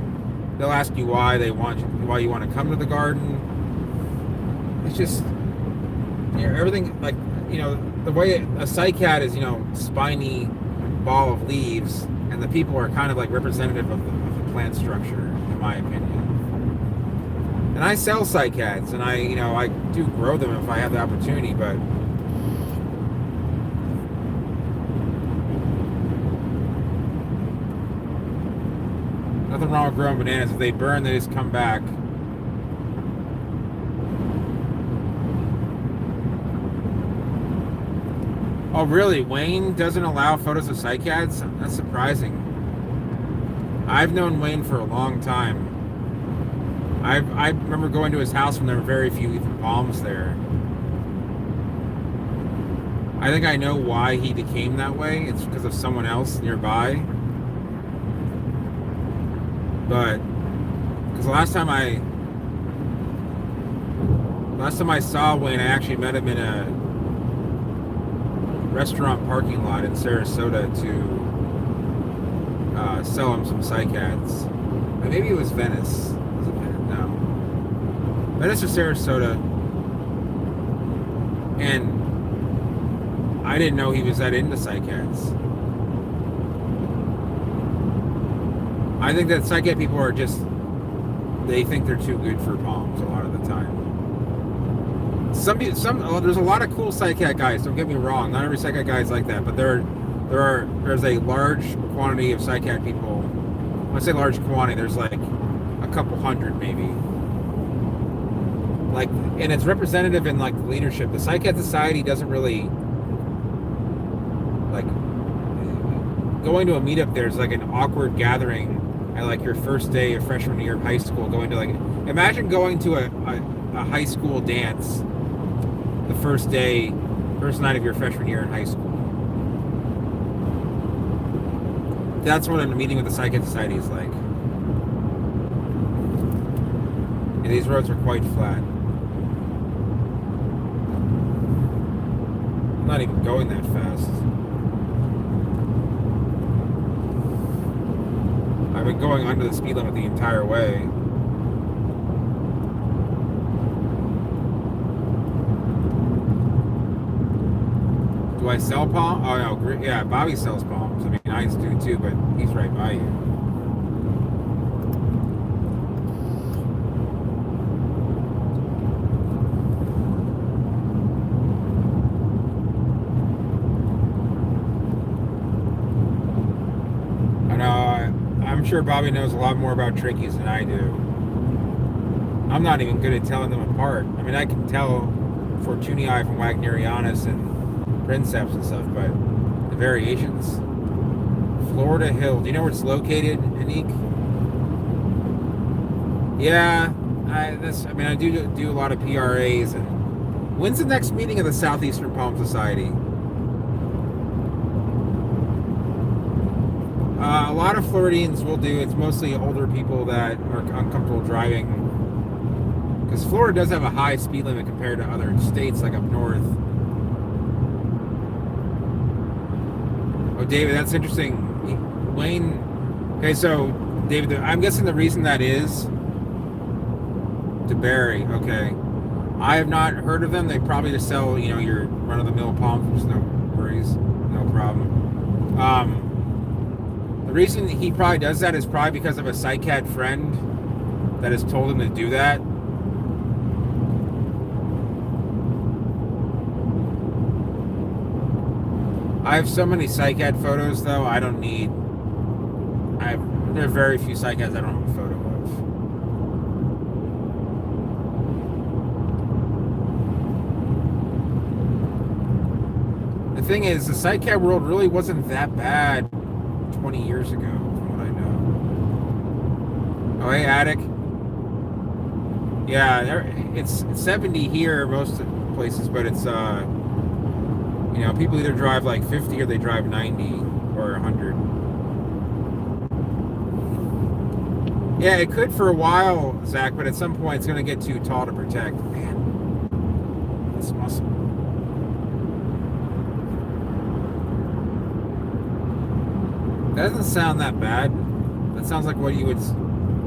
[SPEAKER 1] They'll ask you why you want to come to the garden. It's just everything like the way a cycad is spiny ball of leaves, and the people are kind of like representative of the plant structure, in my opinion. And I sell cycads, and I do grow them if I have the opportunity, but nothing wrong with growing bananas. If they burn, they just come back. Oh, really? Wayne doesn't allow photos of cycads? That's surprising. I've known Wayne for a long time. I remember going to his house when there were very few even palms there. I think I know why he became that way. It's because of someone else nearby. But because the last time I saw Wayne, I actually met him in a restaurant parking lot in Sarasota to sell him some cycads. Or maybe it was Venice. Was it Venice? No. Venice or Sarasota. And I didn't know he was that into cycads. I think that cycad people are just, they think they're too good for palms a lot of the time. There's a lot of cool cycad guys, don't get me wrong. Not every cycad guy is like that, but there's a large quantity of cycad people. When I say large quantity, there's like a couple hundred maybe. Like, and it's representative in like leadership. The Cycad Society doesn't really like going to a meetup. There's like an awkward gathering at like your first day of freshman year of high school. Going to like, imagine going to a high school dance the first night of your freshman year in high school. That's what a meeting with the Cycad Society is like. And these roads are quite flat. I'm not even going that fast. I've been going under the speed limit the entire way. Do I sell palm? Oh no, yeah, Bobby sells palms. I mean, I do too, but he's right by you. I know. I'm sure Bobby knows a lot more about trickies than I do. I'm not even good at telling them apart. I mean, I can tell Fortunii from Wagnerianus and Princeps and stuff, but the variations. Florida Hill. Do you know where it's located, Anik? Yeah, I do a lot of PRAs. And when's the next meeting of the Southeastern Palm Society? A lot of Floridians will do. It's mostly older people that are uncomfortable driving, because Florida does have a high speed limit compared to other states like up north. Oh, David, that's interesting. Wayne. Okay, so David, I'm guessing the reason that is DeBerry. Okay, I have not heard of them. They probably just sell, your run-of-the-mill palms. There's no worries, no problem. The reason he probably does that is probably because of a cycad friend that has told him to do that. I have so many cycad photos though, I don't need. There are very few cycads I don't have a photo of. The thing is, the cycad world really wasn't that bad 20 years ago, from what I know. Oh, hey, Attic. Yeah, it's 70 here most places, but it's you know, people either drive like 50 or they drive 90 or 100. Yeah, it could for a while, Zach, but at some point it's going to get too tall to protect. Man, that's muscle. That doesn't sound that bad. That sounds like what you would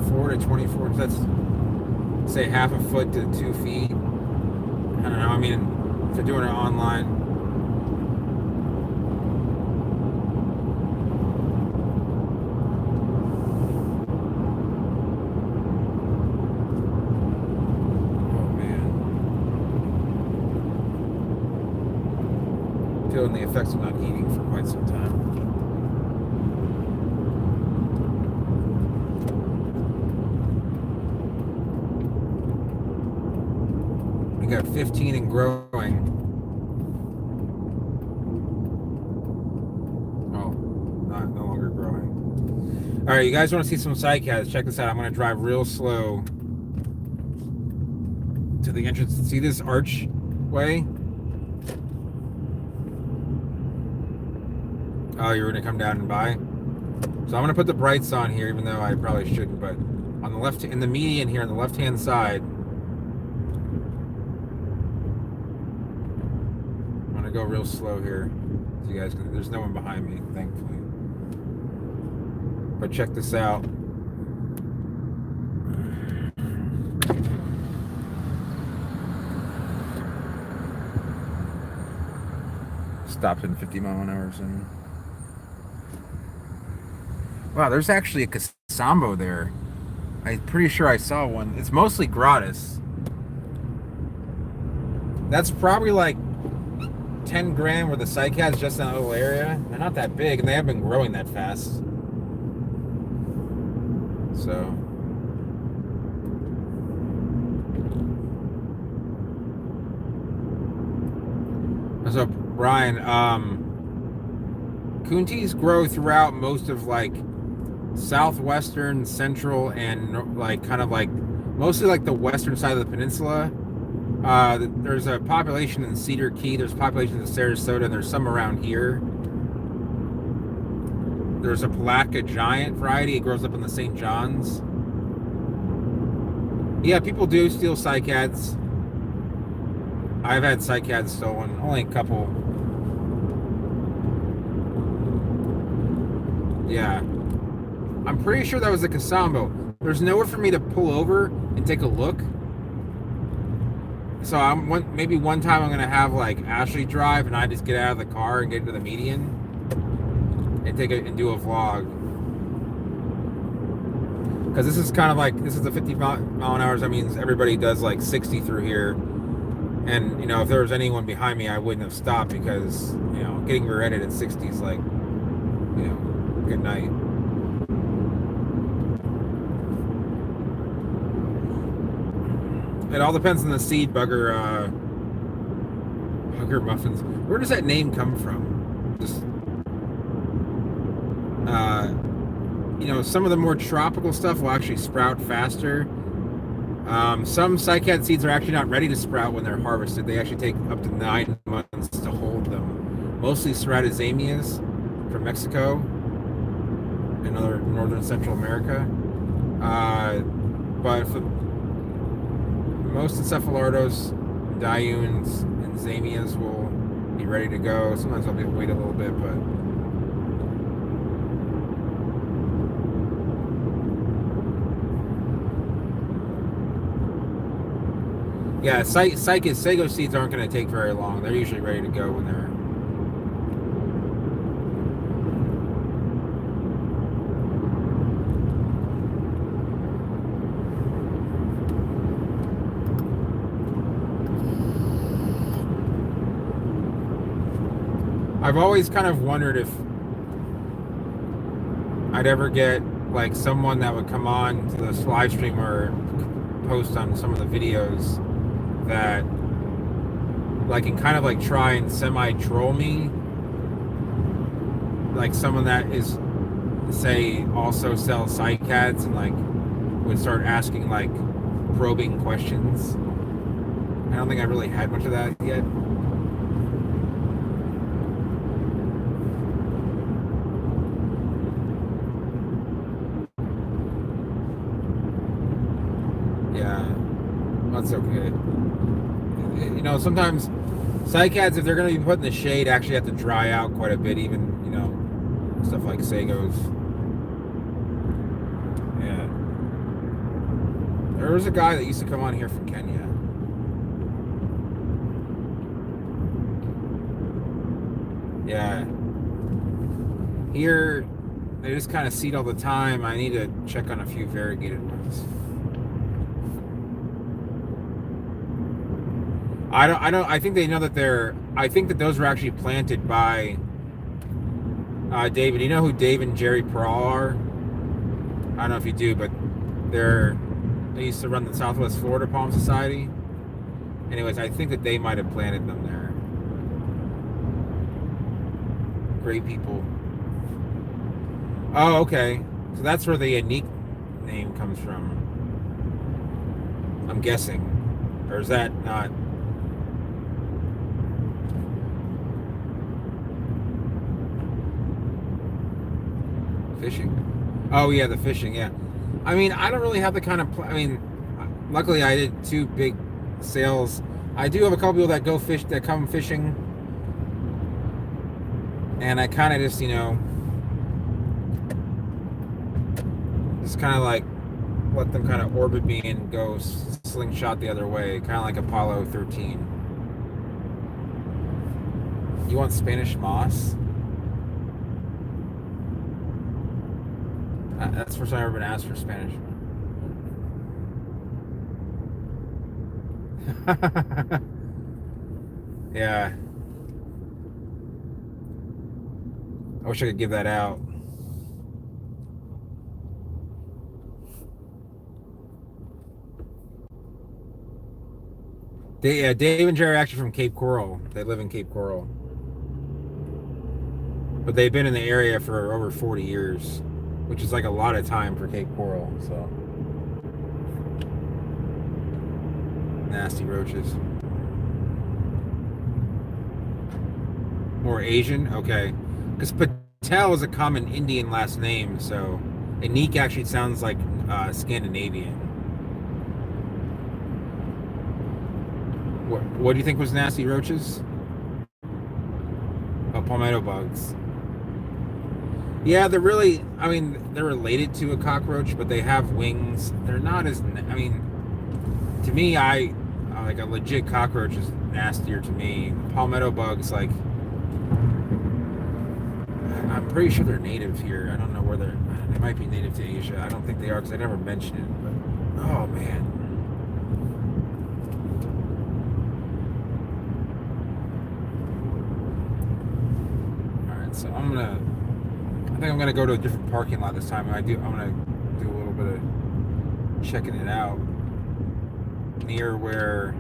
[SPEAKER 1] 4 to 24. That's say half a foot to 2 feet. I don't know. I mean, if they're doing it online. Feeling the effects of not eating for quite some time. We got 15 and growing. Oh, no longer growing. All right, you guys want to see some cycads? Check this out. I'm going to drive real slow to the entrance. See this archway? Oh, you're gonna come down and buy? So I'm gonna put the brights on here, even though I probably shouldn't, but on the left, in the median here, on the left-hand side, I'm gonna go real slow here. So you guys can, there's no one behind me, thankfully. But check this out. Stopped in 50 mile an hour zone. Wow, there's actually a Casambo there. I'm pretty sure I saw one. It's mostly gratis. That's probably like 10 grand worth of cycads just in that little area. They're not that big, and they haven't been growing that fast. So. So, Brian, Coonties grow throughout most of like southwestern, central, and like kind of like mostly like the western side of the peninsula. There's a population in Cedar Key. There's populations in Sarasota, and there's some around here. There's a Palatka Giant variety. It grows up in the St. John's. Yeah, people do steal cycads. I've had cycads stolen. Only a couple. Yeah. I'm pretty sure that was a Casambo. There's nowhere for me to pull over and take a look. So maybe one time I'm gonna have like Ashley drive and I just get out of the car and get into the median and do a vlog. Because this is kind of like, this is the 50 mile an hour. That means everybody does like 60 through here. And, you know, if there was anyone behind me, I wouldn't have stopped because, you know, getting rear-ended at 60 is like, you know, good night. It all depends on the seed, bugger muffins. Where does that name come from? Just, you know, some of the more tropical stuff will actually sprout faster. Some cycad seeds are actually not ready to sprout when they're harvested. They actually take up to 9 months to hold them. Mostly ceratizamias from Mexico and other northern Central America. But for most encephalotos, diunes, and zamias will be ready to go. Sometimes I'll wait a little bit, but yeah, sago seeds aren't going to take very long. They're usually ready to go when they're. I've always kind of wondered if I'd ever get like someone that would come on to this live stream or post on some of the videos that like can kind of like try and semi troll me, like someone that is say also sells sidecats and like would start asking like probing questions. I don't think I really had much of that yet. Yeah, that's okay. You know, sometimes sidecats, if they're going to be put in the shade, actually have to dry out quite a bit, even, you know, stuff like sagos. Yeah. There was a guy that used to come on here from Kenya. Yeah. Here, they just kind of seed all the time. I need to check on a few variegated ones. I think they know that I think that those were actually planted by David. You know who Dave and Jerry Peral are? I don't know if you do, but they used to run the Southwest Florida Palm Society. Anyways, I think that they might have planted them there. Great people. Oh, okay. So that's where the unique name comes from. I'm guessing. Or is that not? Fishing. Oh yeah, the fishing. Yeah. I mean, I don't really have the kind of. I mean, luckily I did 2 big sales. I do have a couple people that go fish that come fishing, and I kind of just just kind of like let them kind of orbit me and go slingshot the other way, kind of like Apollo 13. You want Spanish moss? That's the first time I've ever been asked for Spanish. Yeah. I wish I could give that out. Dave and Jerry are actually from Cape Coral. They live in Cape Coral. But they've been in the area for over 40 years, which is like a lot of time for Cape Coral, so. Nasty roaches. More Asian? Okay. Because Patel is a common Indian last name, so Anik actually sounds like Scandinavian. What do you think was nasty roaches? Oh, palmetto bugs. Yeah, they're really, I mean, they're related to a cockroach, but they have wings. They're not as, I mean, to me, like a legit cockroach is nastier to me. Palmetto bugs, like, I'm pretty sure they're native here. I don't know where they might be native to Asia. I don't think they are because I never mentioned it, but, oh man. So I think I'm gonna go to a different parking lot this time. I'm gonna do a little bit of checking it out near where.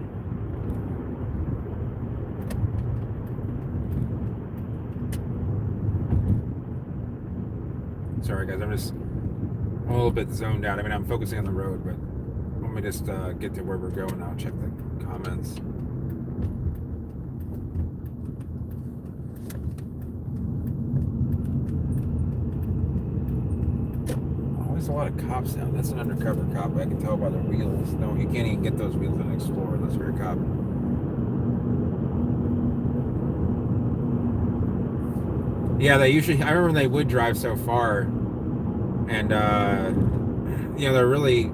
[SPEAKER 1] Sorry guys, I'm a little bit zoned out. I mean, I'm focusing on the road, but let me just get to where we're going. I'll check the comments. There's a lot of cops now. That's an undercover cop. I can tell by the wheels. No, you can't even get those wheels in an Explorer. That's for a cop. Yeah, they usually. I remember they would drive so far, and they're really.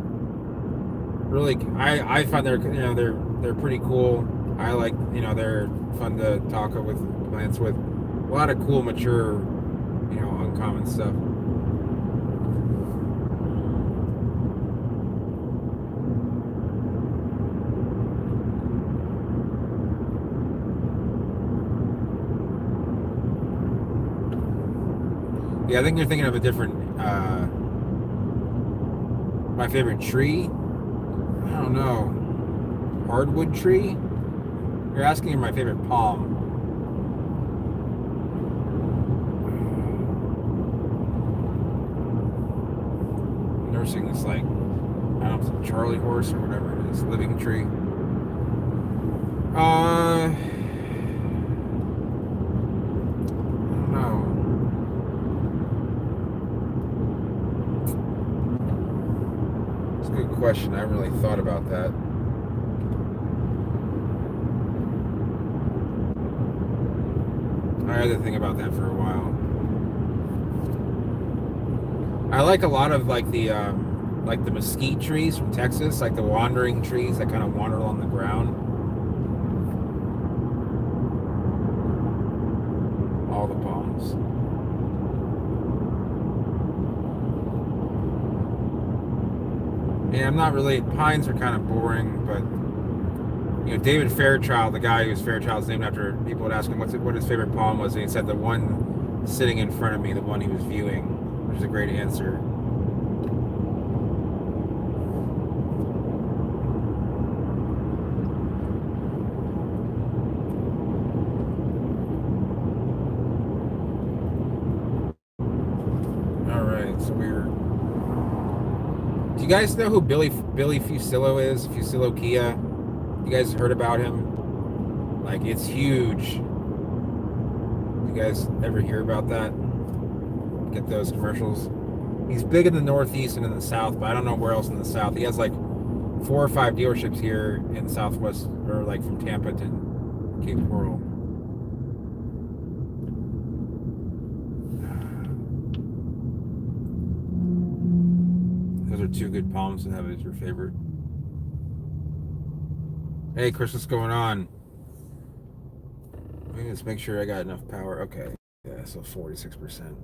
[SPEAKER 1] I find they're pretty cool. I like they're fun to talk with plants with. A lot of cool, mature, uncommon stuff. Yeah, I think you're thinking of a different. My favorite tree. I don't know. Hardwood tree. You're asking for my favorite palm. Nursing this like I don't know, Charlie horse or whatever it is, living tree. I don't know. It's a good question. I haven't really thought about that. I had to think about that for a while. I like a lot of like the mesquite trees from Texas, like the wandering trees that kind of wander along the ground. All the palms. Yeah, I'm not really. Pines are kind of boring, but you know, David Fairchild, the guy whose Fairchild's named after, people would ask him what his favorite palm was, and he said the one sitting in front of me, the one he was viewing, which is a great answer. All right, so do you guys know who Billy Fusillo is? Fusillo Kia. You guys heard about him? Like, it's huge. You guys ever hear about that? Get those commercials? He's big in the Northeast and in the South, but I don't know where else in the South. He has like 4 or 5 dealerships here in Southwest, or like from Tampa to Cape Coral. Those are 2 good palms to have as your favorite. Hey, Chris, what's going on? Let me just make sure I got enough power. Okay. Yeah, so 46%.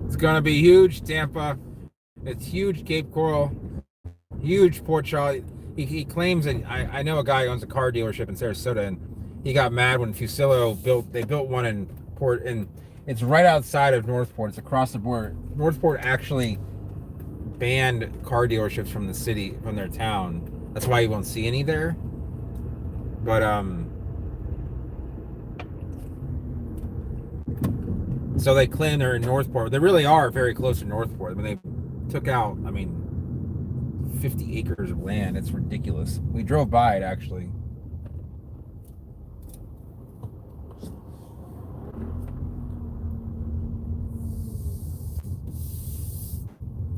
[SPEAKER 1] It's gonna be huge, Tampa. It's huge, Cape Coral. Huge Port Charlie. He claims that I know a guy who owns a car dealership in Sarasota, and he got mad when Fusillo built one in Port, and it's right outside of Northport. It's across the border. Northport actually banned car dealerships from the city, from their town. That's why you won't see any there. But so they claim they're in Northport. They really are very close to Northport. I mean, they took out, 50 acres of land. It's ridiculous. We drove by it, actually.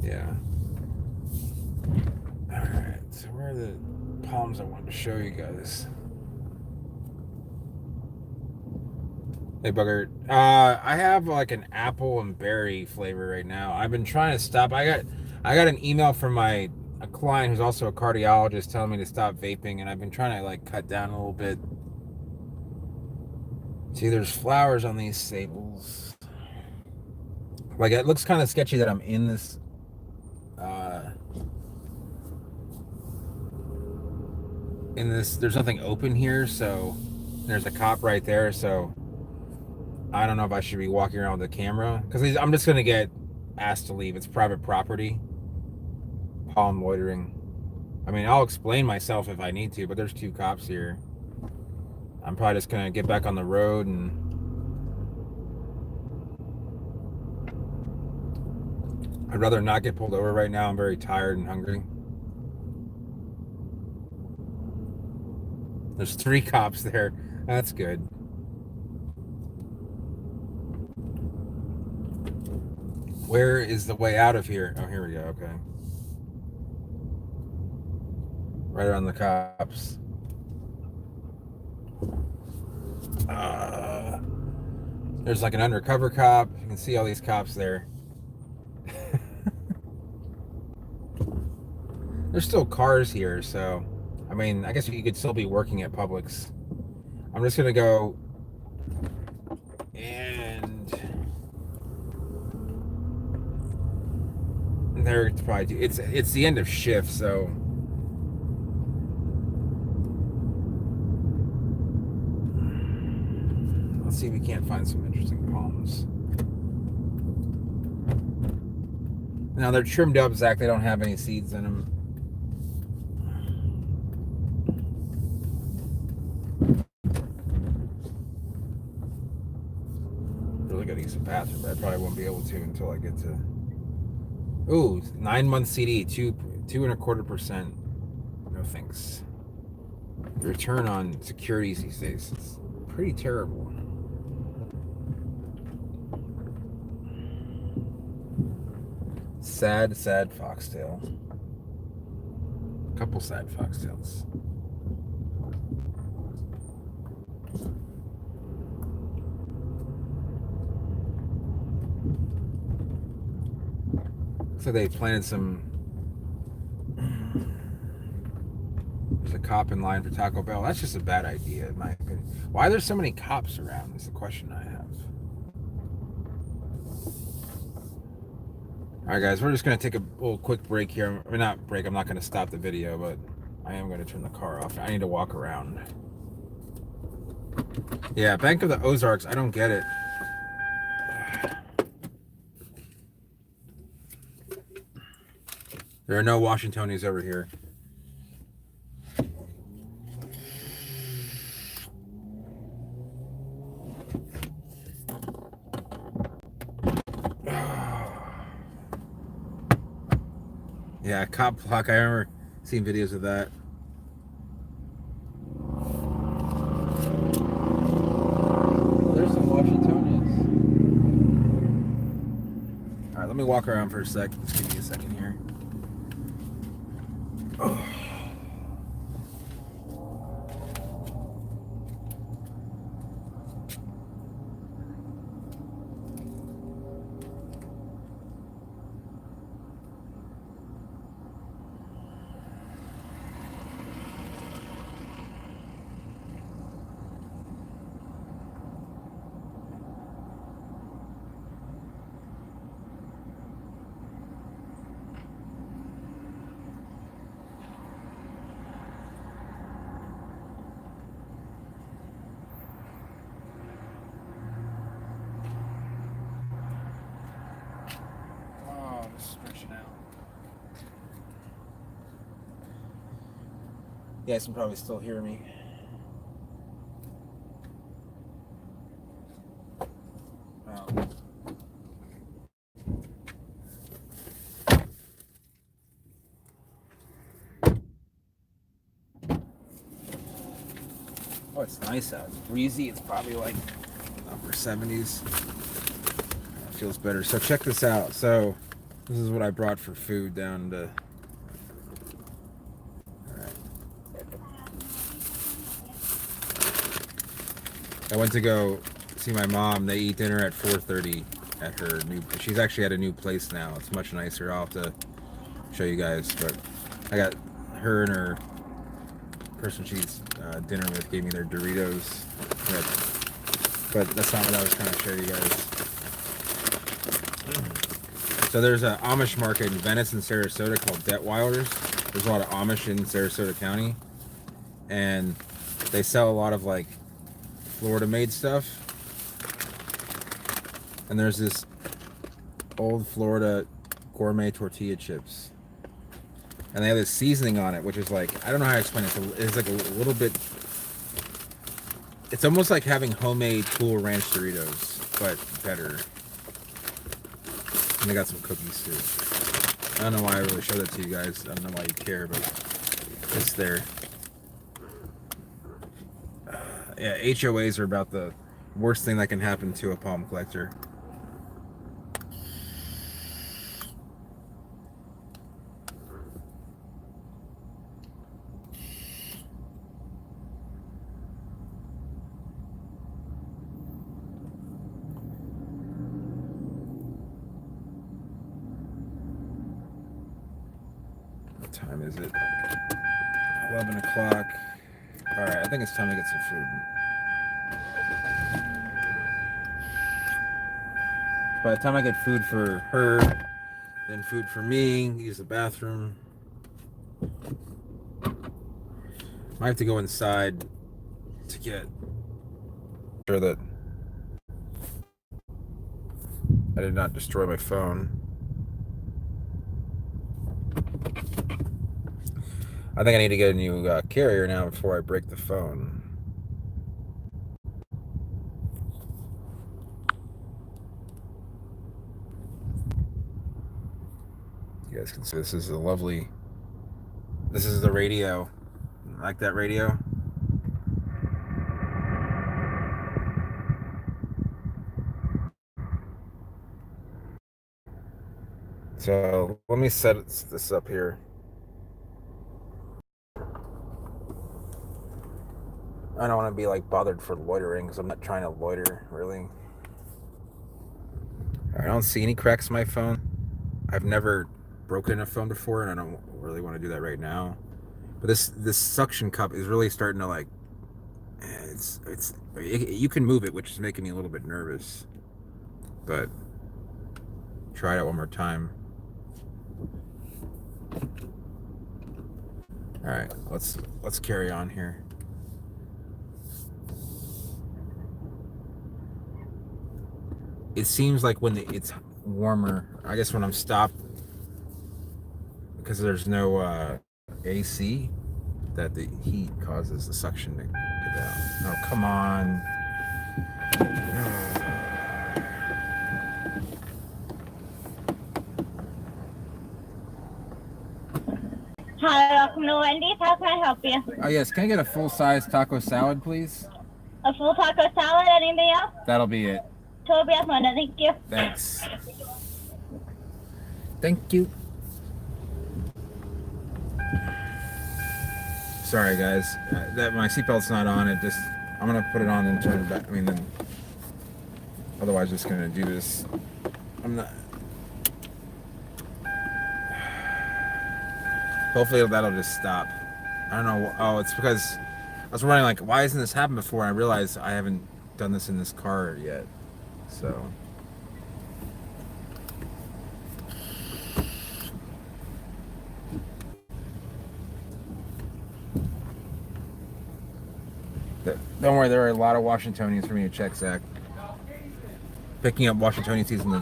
[SPEAKER 1] Yeah. All right. So where are the palms I wanted to show you guys? Hey, Bugger. I have like an apple and berry flavor right now. I've been trying to stop. I got an email from a client who's also a cardiologist telling me to stop vaping, and I've been trying to like cut down a little bit. See, there's flowers on these staples. Like, it looks kind of sketchy that I'm in this. There's nothing open here, so there's a cop right there, so I don't know if I should be walking around with the camera, because I'm just gonna get asked to leave. It's private property. Palm loitering. I mean, I'll explain myself if I need to, but there's 2 cops here. I'm probably just gonna get back on the road, and I'd rather not get pulled over right now. I'm very tired and hungry. There's 3 cops there. That's good. Where is the way out of here? Oh, here we go. Okay. Right around the cops. There's like an undercover cop. You can see all these cops there. There's still cars here, so I mean, I guess you could still be working at Publix. I'm just gonna go and They're probably it's the end of shift, so let's see if we can't find some interesting palms. Now they're trimmed up, Zach. They don't have any seeds in them. Really gotta use the bathroom, but I probably won't be able to until I get to. Ooh, 9-month CD, 2.25%. No thanks. The return on securities these days is pretty terrible. Sad foxtail. A couple sad foxtails. So they planted some. There's a cop in line for Taco Bell. That's just a bad idea, in my opinion. Why are there so many cops around? Is the question I have. All right, guys, we're just gonna take a little quick break here. I mean, not break. I'm not gonna stop the video, but I am gonna turn the car off. I need to walk around. Yeah, Bank of the Ozarks. I don't get it. There are no Washingtonians over here. Yeah, cop block. I remember seeing videos of that. There's some Washingtonians. All right, let me walk around for a sec. Just give me a second here. Oh. You guys can probably still hear me. Oh, it's nice out. It's breezy. It's probably like upper 70s. It feels better. So check this out. So this is what I brought for food down to. I went to go see my mom. They eat dinner at 4:30 at her new. She's actually at a new place now. It's much nicer. I'll have to show you guys. But I got her and her person she's dinner with gave me their Doritos. But that's not what I was trying to show you guys. So there's an Amish market in Venice and Sarasota called Detweiler's. There's a lot of Amish in Sarasota County, and they sell a lot of like Florida-made stuff. And there's this old Florida gourmet tortilla chips, and they have this seasoning on it, which is like, I don't know how to explain it. It's like a little bit. It's almost like having homemade Cool Ranch Doritos, but better. And they got some cookies too. I don't know why I really showed that to you guys. I don't know why you care, but it's there. Yeah, HOAs are about the worst thing that can happen to a palm collector. What time is it? 11 o'clock. Alright, I think it's time to get some food. By the time I get food for her, Then food for me. Use the bathroom. Might have to go inside to get sure that I did not destroy my phone. I think I need to get a new carrier now before I break the phone. You guys can see this is a lovely. This is the radio. Like that radio? So let me set this up here. I don't want to be like bothered for loitering because I'm not trying to loiter really. I don't see any cracks in my phone. I've never broken a phone before, and I don't really want to do that right now. But this suction cup is really starting to like. You can move it, which is making me a little bit nervous. But try it out one more time. All right, let's carry on here. It seems like when it's warmer, I guess when I'm stopped, because there's no AC, that the heat causes the suction to get down. Oh, come on.
[SPEAKER 2] Hi, welcome to Wendy's. How can I help you?
[SPEAKER 1] Oh, yes. Can I get a full-size taco salad, please?
[SPEAKER 2] A full taco salad? Anything else?
[SPEAKER 1] That'll be it.
[SPEAKER 2] Toby Asmunda, thank you.
[SPEAKER 1] Thanks. Thank you. Sorry, guys. That my seatbelt's not on. I'm gonna put it on and turn it back. I mean, then otherwise, just gonna do this. I'm not. Hopefully, that'll just stop. I don't know. Oh, it's because I was wondering, like, why hasn't this happened before? And I realized I haven't done this in this car yet. So. Don't worry, there are a lot of Washingtonians for me to check, Zach. Picking up Washingtonians in the.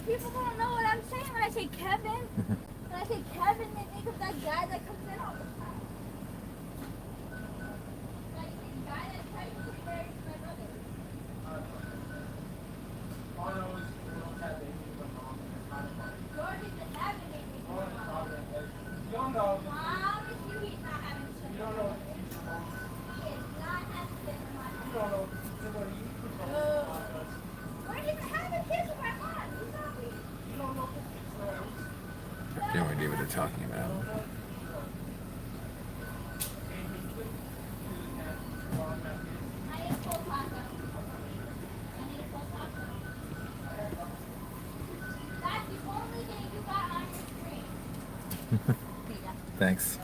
[SPEAKER 2] People don't know what I'm saying when I say Kevin. When I say Kevin, they think of that guy that comes in all the time. Like the guy that tries to be married to my brother. George is the having it. You don't know. Obviously, he's not having sex. You don't know. He is not having sex with my mom. You don't know. Where did he have a kiss with my mom? He's not me. You don't know.
[SPEAKER 1] I have no idea what they're talking about.
[SPEAKER 2] I need a full taco. I need a full taco. That's the only thing you got on your screen.
[SPEAKER 1] Thanks.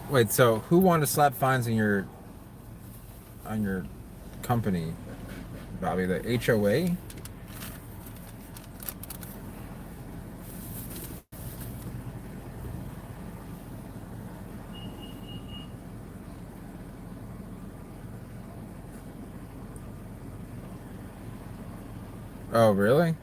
[SPEAKER 1] Wait, so who wanted to slap fines on your company, Bobby? The HOA? Oh, really?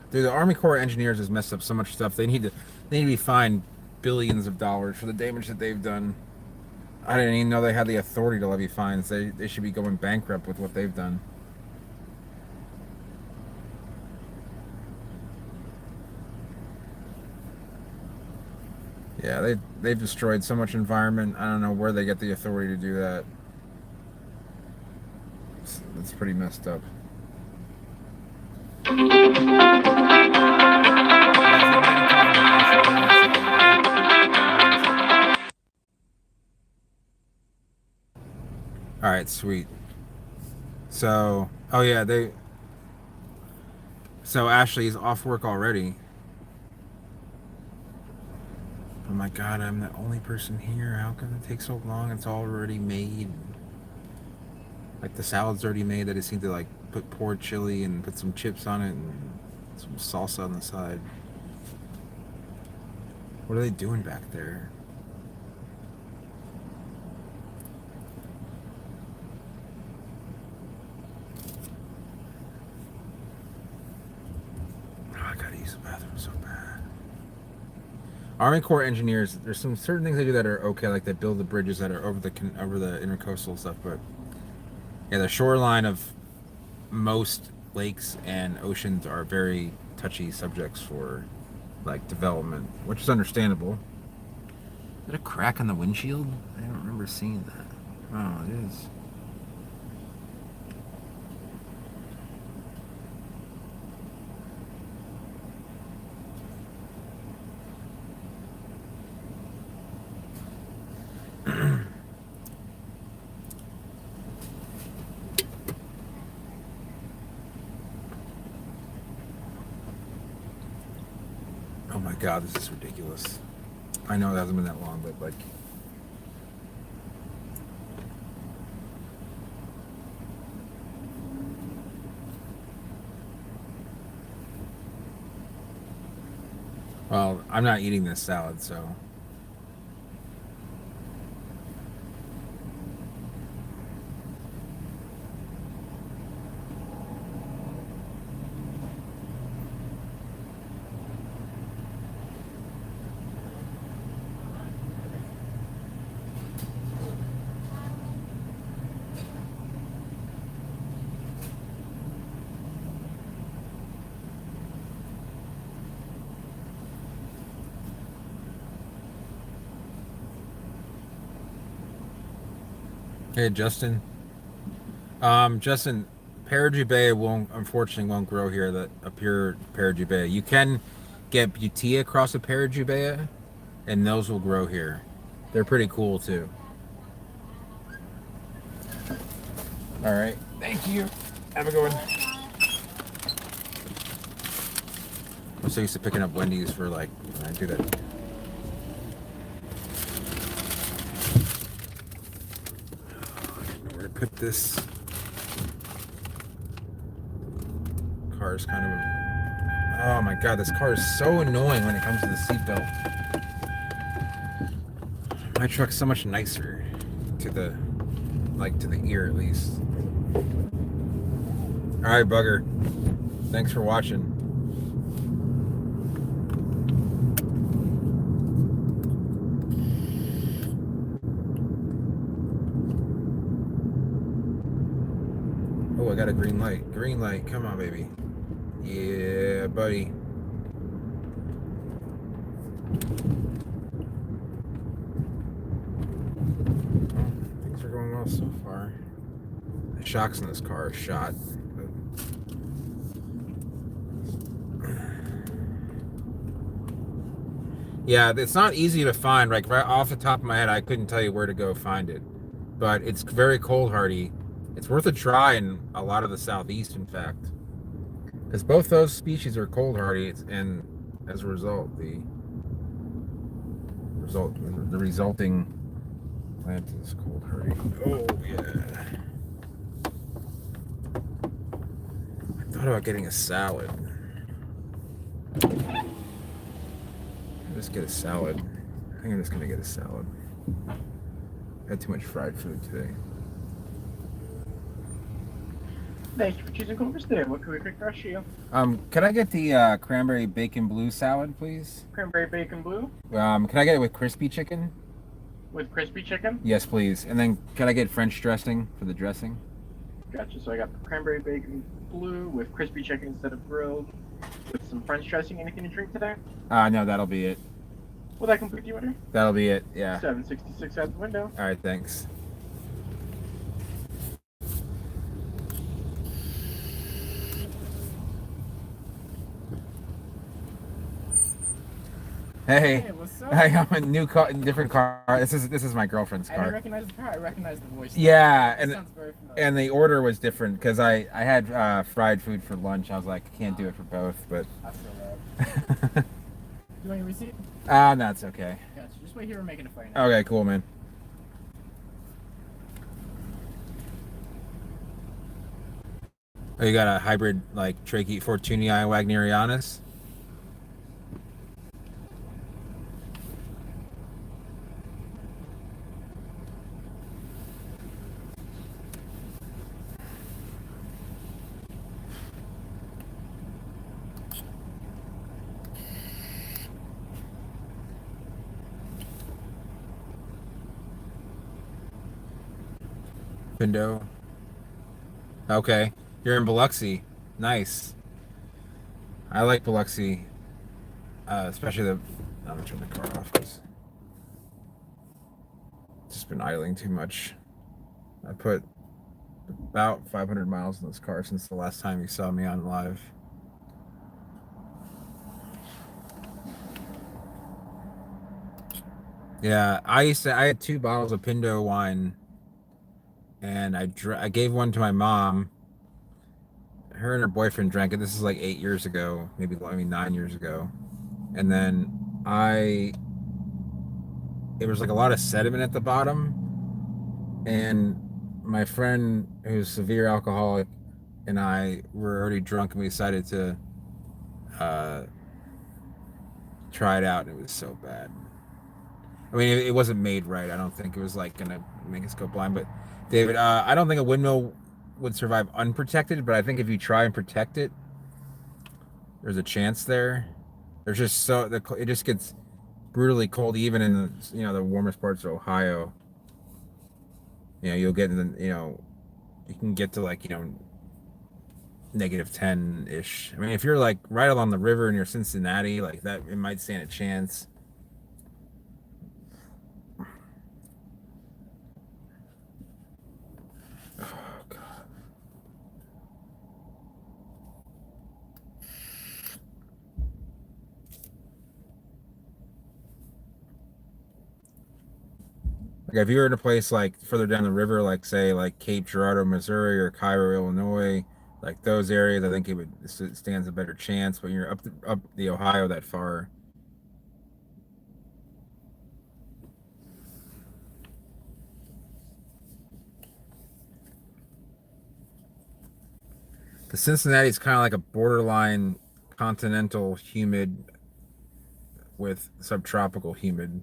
[SPEAKER 1] Dude, the Army Corps of Engineers has messed up so much stuff. They need to be fined billions of dollars for the damage that they've done. I didn't even know they had the authority to levy fines. They should be going bankrupt with what they've done. Yeah, they've destroyed so much environment. I don't know where they get the authority to do that. It's pretty messed up. All right, sweet. So, oh yeah, so Ashley's off work already. Oh my god, I'm the only person here. How can it take so long? It's already made. Like the salad's already made. I just need to like pour chili and put some chips on it and some salsa on the side. What are they doing back there? Oh, I gotta use the bathroom so bad. Army Corps engineers, there's some certain things they do that are okay, like they build the bridges that are over the intercoastal stuff, but yeah, the shoreline of most lakes and oceans are very touchy subjects for like development, which is understandable. Is that a crack on the windshield? I don't remember seeing that. Oh, it is. Oh my god, this is ridiculous. I know it hasn't been that long, but like... Well, I'm not eating this salad, so... Hey, Justin. Justin, Parajubea unfortunately won't grow here. A pure Parajubea. You can get Butea across a Parajubea, and those will grow here. They're pretty cool too. All right. Thank you. Have a good one. I'm so used to picking up Wendy's for like when I do that. Where to put this? Car's kind of. Oh my god, this car is so annoying when it comes to the seatbelt. My truck's so much nicer to the ear at least. All right, bugger. Thanks for watching. Oh, I got a green light. Green light. Come on, baby. Yeah, buddy. Well, things are going well so far. The shocks in this car are shot. Yeah, it's not easy to find. Like right off the top of my head, I couldn't tell you where to go find it. But it's very cold hardy. It's worth a try in a lot of the southeast, in fact. Because both those species are cold hardy, and as a result, the resulting plant is cold hardy. Oh yeah. I thought about getting a salad. Let's get a salad. I think I'm just gonna get a salad. I had too much fried food today.
[SPEAKER 3] Thank you for choosing Culver's Day. What can we quick rush you?
[SPEAKER 1] Can I get the cranberry bacon blue salad, please?
[SPEAKER 3] Cranberry bacon blue
[SPEAKER 1] Can I get it with crispy chicken?
[SPEAKER 3] with crispy chicken.
[SPEAKER 1] Yes, please. And then can I get French dressing for the dressing?
[SPEAKER 3] Gotcha. So I got the cranberry bacon blue with crispy chicken instead of grilled, with some French dressing. Anything to drink today?
[SPEAKER 1] No, that'll be it.
[SPEAKER 3] Will that complete the order?
[SPEAKER 1] That'll be it, yeah.
[SPEAKER 3] 766 out the window.
[SPEAKER 1] All right, thanks. Hey,
[SPEAKER 3] what's up?
[SPEAKER 1] hey, I'm in new car, different car. This is my girlfriend's
[SPEAKER 3] I didn't
[SPEAKER 1] car.
[SPEAKER 3] recognize the car. I recognize the voice.
[SPEAKER 1] Yeah,
[SPEAKER 3] It
[SPEAKER 1] and
[SPEAKER 3] sounds very familiar.
[SPEAKER 1] and the order was different because I had fried food for lunch. I was like, I can't do it for both, but
[SPEAKER 3] I feel that. Do you want your receipt?
[SPEAKER 1] no, it's okay.
[SPEAKER 3] Gotcha. Just wait here. We're making a fire now.
[SPEAKER 1] Okay, cool, man. Oh, you got a hybrid like Trachea Fortunii Wagnerianus? Pindo. Okay. You're in Biloxi. Nice. I like Biloxi. Especially the... I'm gonna turn the car off because it's just been idling too much. I put about 500 miles in this car since the last time you saw me on live. Yeah, I had 2 bottles of Pindo wine, and I gave one to my mom. Her and her boyfriend drank it. This is like 8 years ago, maybe 9 years ago. And then it was like a lot of sediment at the bottom, and my friend who's severe alcoholic and I were already drunk, and we decided to try it out, and it was so bad. I mean, it wasn't made right. I don't think it was like gonna make us go blind. But David, I don't think a windmill would survive unprotected, but I think if you try and protect it, there's a chance there. There's just it just gets brutally cold even in the warmest parts of Ohio. You'll get in the you can get to like -10-ish. I mean, if you're like right along the river and you're Cincinnati, like that, it might stand a chance. Oh God. Like if you're in a place like further down the river, like say like Cape Girardeau, Missouri, or Cairo, Illinois, like those areas, I think it stands a better chance. But you're up the Ohio that far. The Cincinnati is kind of like a borderline continental humid with subtropical humid.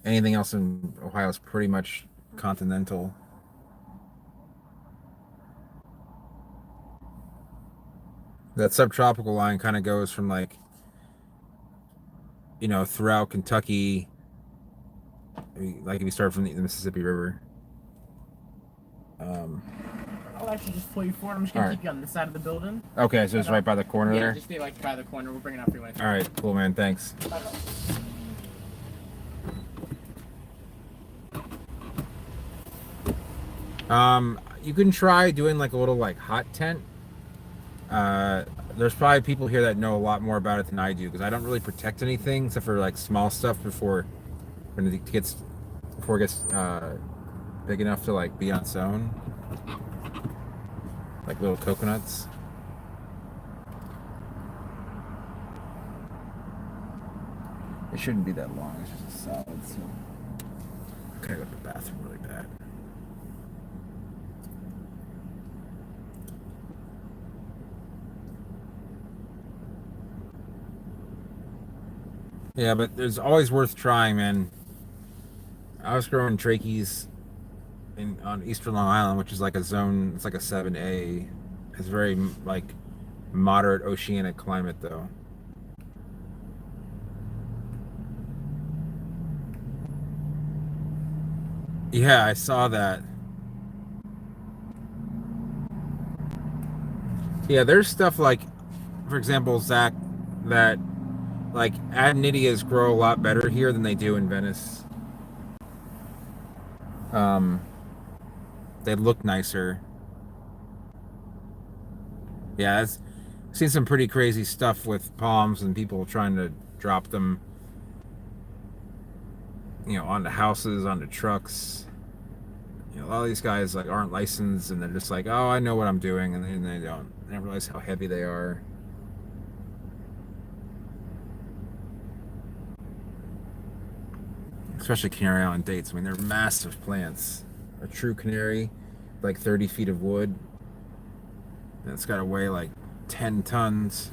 [SPEAKER 1] Anything else in Ohio is pretty much continental. That subtropical line kind of goes from like, throughout Kentucky, like if you start from the Mississippi River.
[SPEAKER 3] I'll actually just pull you forward. I'm just gonna keep you on the side of the building.
[SPEAKER 1] Okay, so it's right by the corner there?
[SPEAKER 3] Yeah, just stay like by the corner. We'll bring it out for you later.
[SPEAKER 1] All right, cool, man. Thanks. You can try doing like a little like hot tent. There's probably people here that know a lot more about it than I do because I don't really protect anything except for like small stuff before it gets big enough to like be on its own. Like little coconuts. It shouldn't be that long. It's just a salad. So I gotta go to the bathroom really bad. Yeah, but it's always worth trying, man. I was growing trachees on Eastern Long Island, which is like a zone. It's like a 7A. It's very like moderate oceanic climate, though. Yeah, I saw that. Yeah, there's stuff like, for example, Zach, that like adenidias grow a lot better here than they do in Venice. They look nicer. Yeah, I've seen some pretty crazy stuff with palms and people trying to drop them, onto houses, onto trucks. A lot of these guys like aren't licensed and they're just like, oh, I know what I'm doing, and then they don't realize how heavy they are. especially Canary Island dates. I mean, they're massive plants. A true canary, like 30 feet of wood. And it's got to weigh like 10 tons.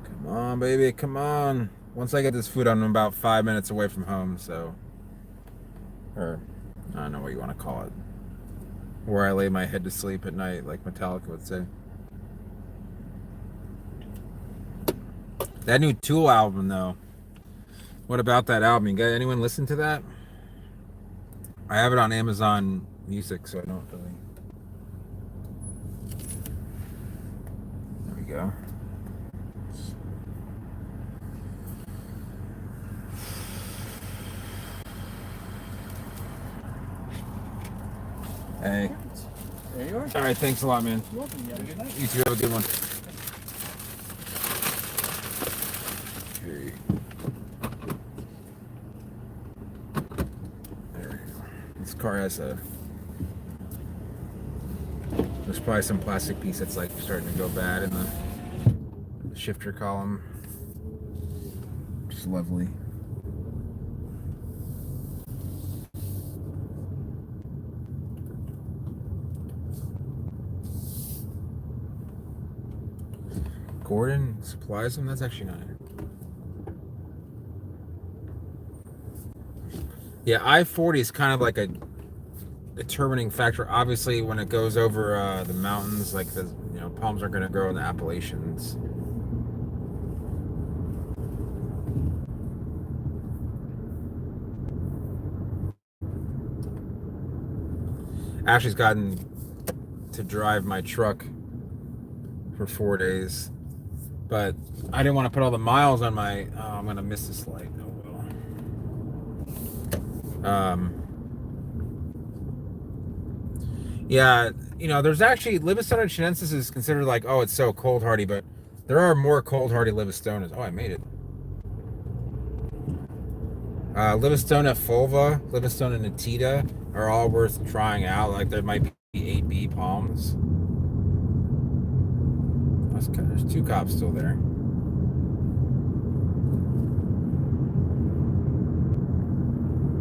[SPEAKER 1] Come on, baby, come on. Once I get this food, I'm about 5 minutes away from home, so. Or, I don't know what you want to call it. Where I lay my head to sleep at night, like Metallica would say. That new Tool album, though. What about that album? You got anyone listen to that? I have it on Amazon Music, so I don't really. There we go. Hey.
[SPEAKER 4] There you are.
[SPEAKER 1] All right, thanks a lot, man.
[SPEAKER 4] You're welcome. You have a good night.
[SPEAKER 1] You too, have a good one. Okay. There we go. This car has a. There's probably some plastic piece that's like starting to go bad in the shifter column. Just lovely. Gordon supplies them? That's actually not it. Yeah, I-40 is kind of like a determining factor. Obviously, when it goes over the mountains, like the palms are going to grow in the Appalachians. Ashley's gotten to drive my truck for 4 days. But I didn't want to put all the miles on my. Oh, I'm gonna miss this light. Oh well. Yeah, there's actually Livistona chinensis is considered like, oh, it's so cold hardy, but there are more cold hardy Livistonas. Oh, I made it. Livistona fulva, Livistona natita are all worth trying out. Like there might be 8B palms. There's 2 cops still there.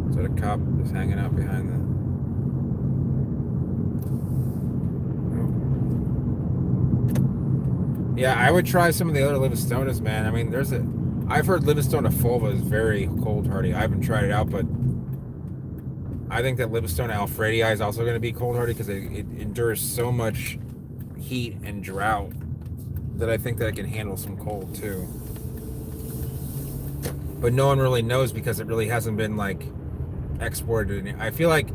[SPEAKER 1] Is that a cop just hanging out behind the... Oh. Yeah, I would try some of the other Livistonas, man. I mean, I've heard Livistona fulva is very cold hardy. I haven't tried it out, but I think that Livistona alfredii is also going to be cold hardy because it endures so much heat and drought that I think that it can handle some cold too. But no one really knows because it really hasn't been like exported. I feel like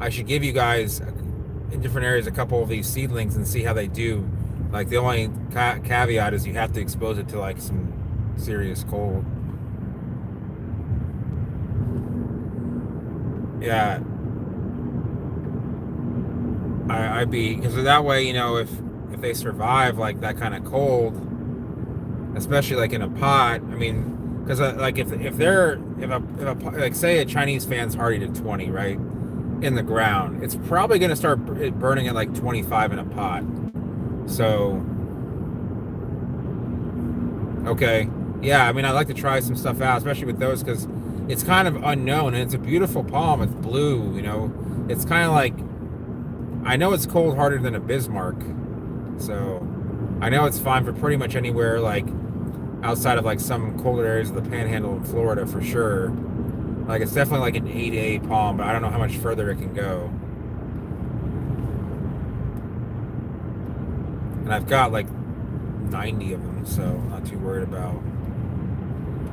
[SPEAKER 1] I should give you guys in different areas a couple of these seedlings and see how they do. Like the only caveat is you have to expose it to like some serious cold. Yeah. I'd be, because that way, if they survive like that kind of cold, especially like in a pot. I mean, because like if like say a Chinese fan's hardy to 20, right, in the ground, it's probably going to start burning at like 25 in a pot. So okay, yeah, I mean, I'd like to try some stuff out, especially with those, because it's kind of unknown and it's a beautiful palm. It's blue, it's kind of like, I know it's cold harder than a Bismarck. So I know it's fine for pretty much anywhere, like outside of like some colder areas of the Panhandle in Florida for sure. Like it's definitely like an 8A palm, but I don't know how much further it can go. And I've got like 90 of them, so I'm not too worried about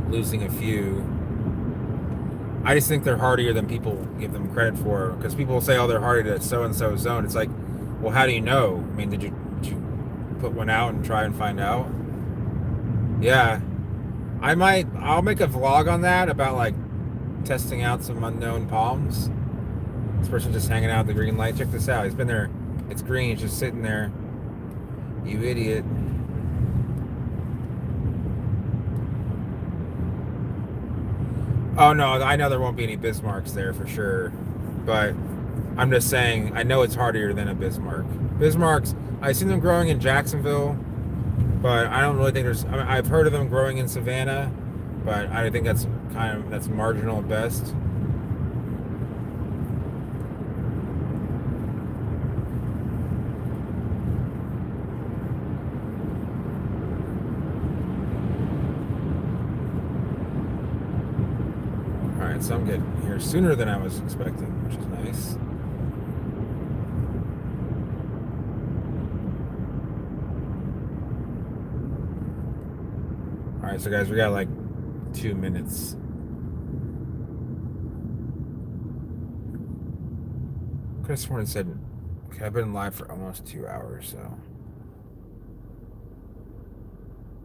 [SPEAKER 1] losing a few. I just think they're hardier than people give them credit for, because people will say, oh, they're hardy to so-and-so zone. It's like, well, how do you know? I mean, did you put one out and try and find out? Yeah, I'll make a vlog on that about like testing out some unknown palms. This person's just hanging out at the green light. Check this out. He's been there. It's green. He's just sitting there. You idiot. Oh no, I know there won't be any Bismarcks there for sure, but I'm just saying, I know it's hardier than a Bismarck. Bismarcks, I've seen them growing in Jacksonville, But I don't really think there's. I mean, I've heard of them growing in Savannah, but I think that's that's marginal at best. All right, so I'm getting here sooner than I was expecting, which is nice. All right, so guys, we got like 2 minutes. Could have sworn it said, okay, I've been live for almost 2 hours, so.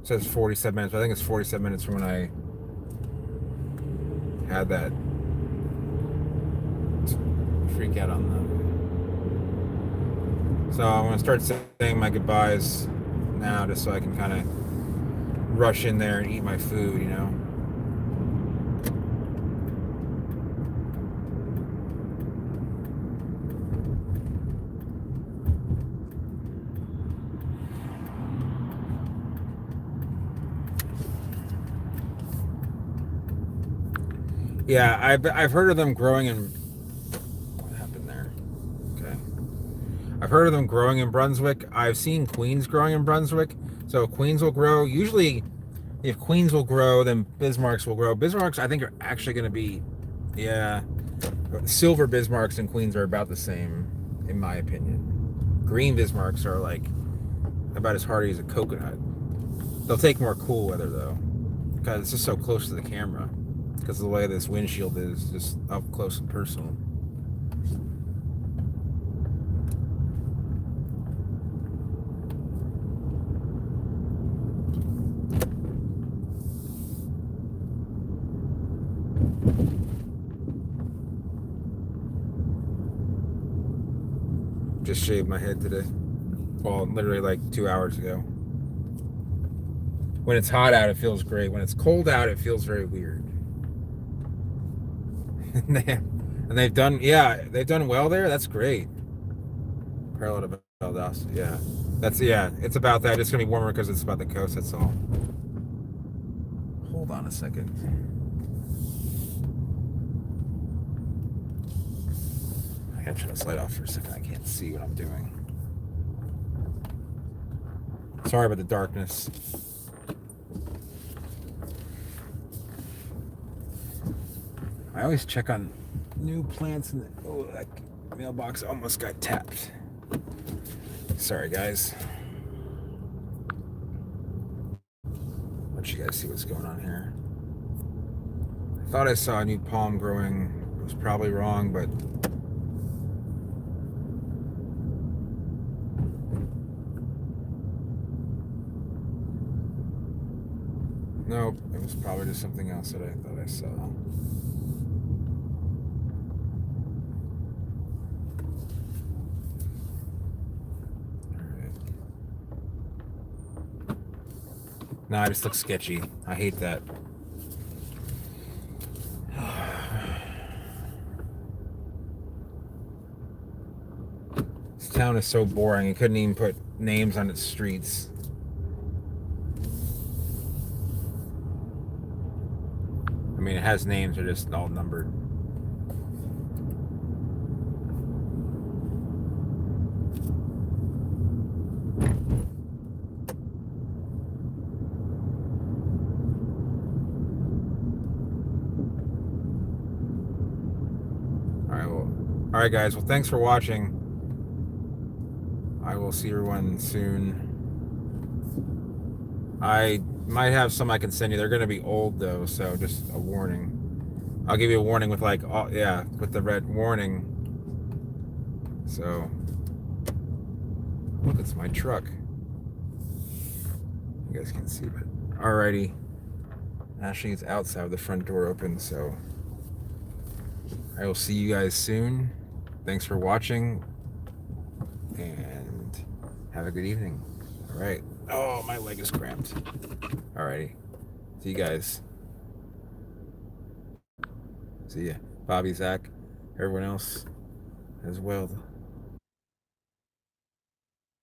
[SPEAKER 1] It says 47 minutes, but I think it's 47 minutes from when I had that freak out on them. So I'm going to start saying my goodbyes now just so I can kind of rush in there and eat my food, you know. Yeah, I've heard of them growing in. What happened there? Okay. I've heard of them growing in Brunswick. I've seen queens growing in Brunswick. So queens will grow. Usually, if queens will grow, then Bismarcks will grow. Bismarcks, I think, are actually going to be, yeah, silver Bismarcks and queens are about the same, in my opinion. Green Bismarcks are like about as hardy as a coconut. They'll take more cool weather though, because it's just so close to the camera. Because of the way this windshield is, just up close and personal. Just shaved my head today. Well, literally like 2 hours ago. When it's hot out, it feels great. When it's cold out, it feels very weird. And they've done, yeah, they've done well there. That's great. Parallel to Valdosta, yeah. That's, yeah, it's about that. It's gonna be warmer because it's about the coast. That's all. Hold on a second. I gotta turn this light off for a second. I can't see what I'm doing. Sorry about the darkness. I always check on new plants in the, oh, that mailbox almost got tapped. Sorry, guys. Let you guys see what's going on here. I thought I saw a new palm growing. I was probably wrong, but nope, it was probably just something else that I thought I saw. Nah, it just looks sketchy. I hate that. This town is so boring. It couldn't even put names on its streets. I mean, it has names. They're just all numbered. All right, guys. Well, thanks for watching. I will see everyone soon. I might have some I can send you. They're going to be old, though, so just a warning. I'll give you a warning with, like, oh, yeah, with the red warning. So, look, it's my truck. You guys can see, but alrighty. Actually, it's outside with the front door open, so I will see you guys soon. Thanks for watching, and have a good evening. All right. Oh, my leg is cramped. Alrighty. See you guys. See ya. Bobby, Zach, everyone else as well.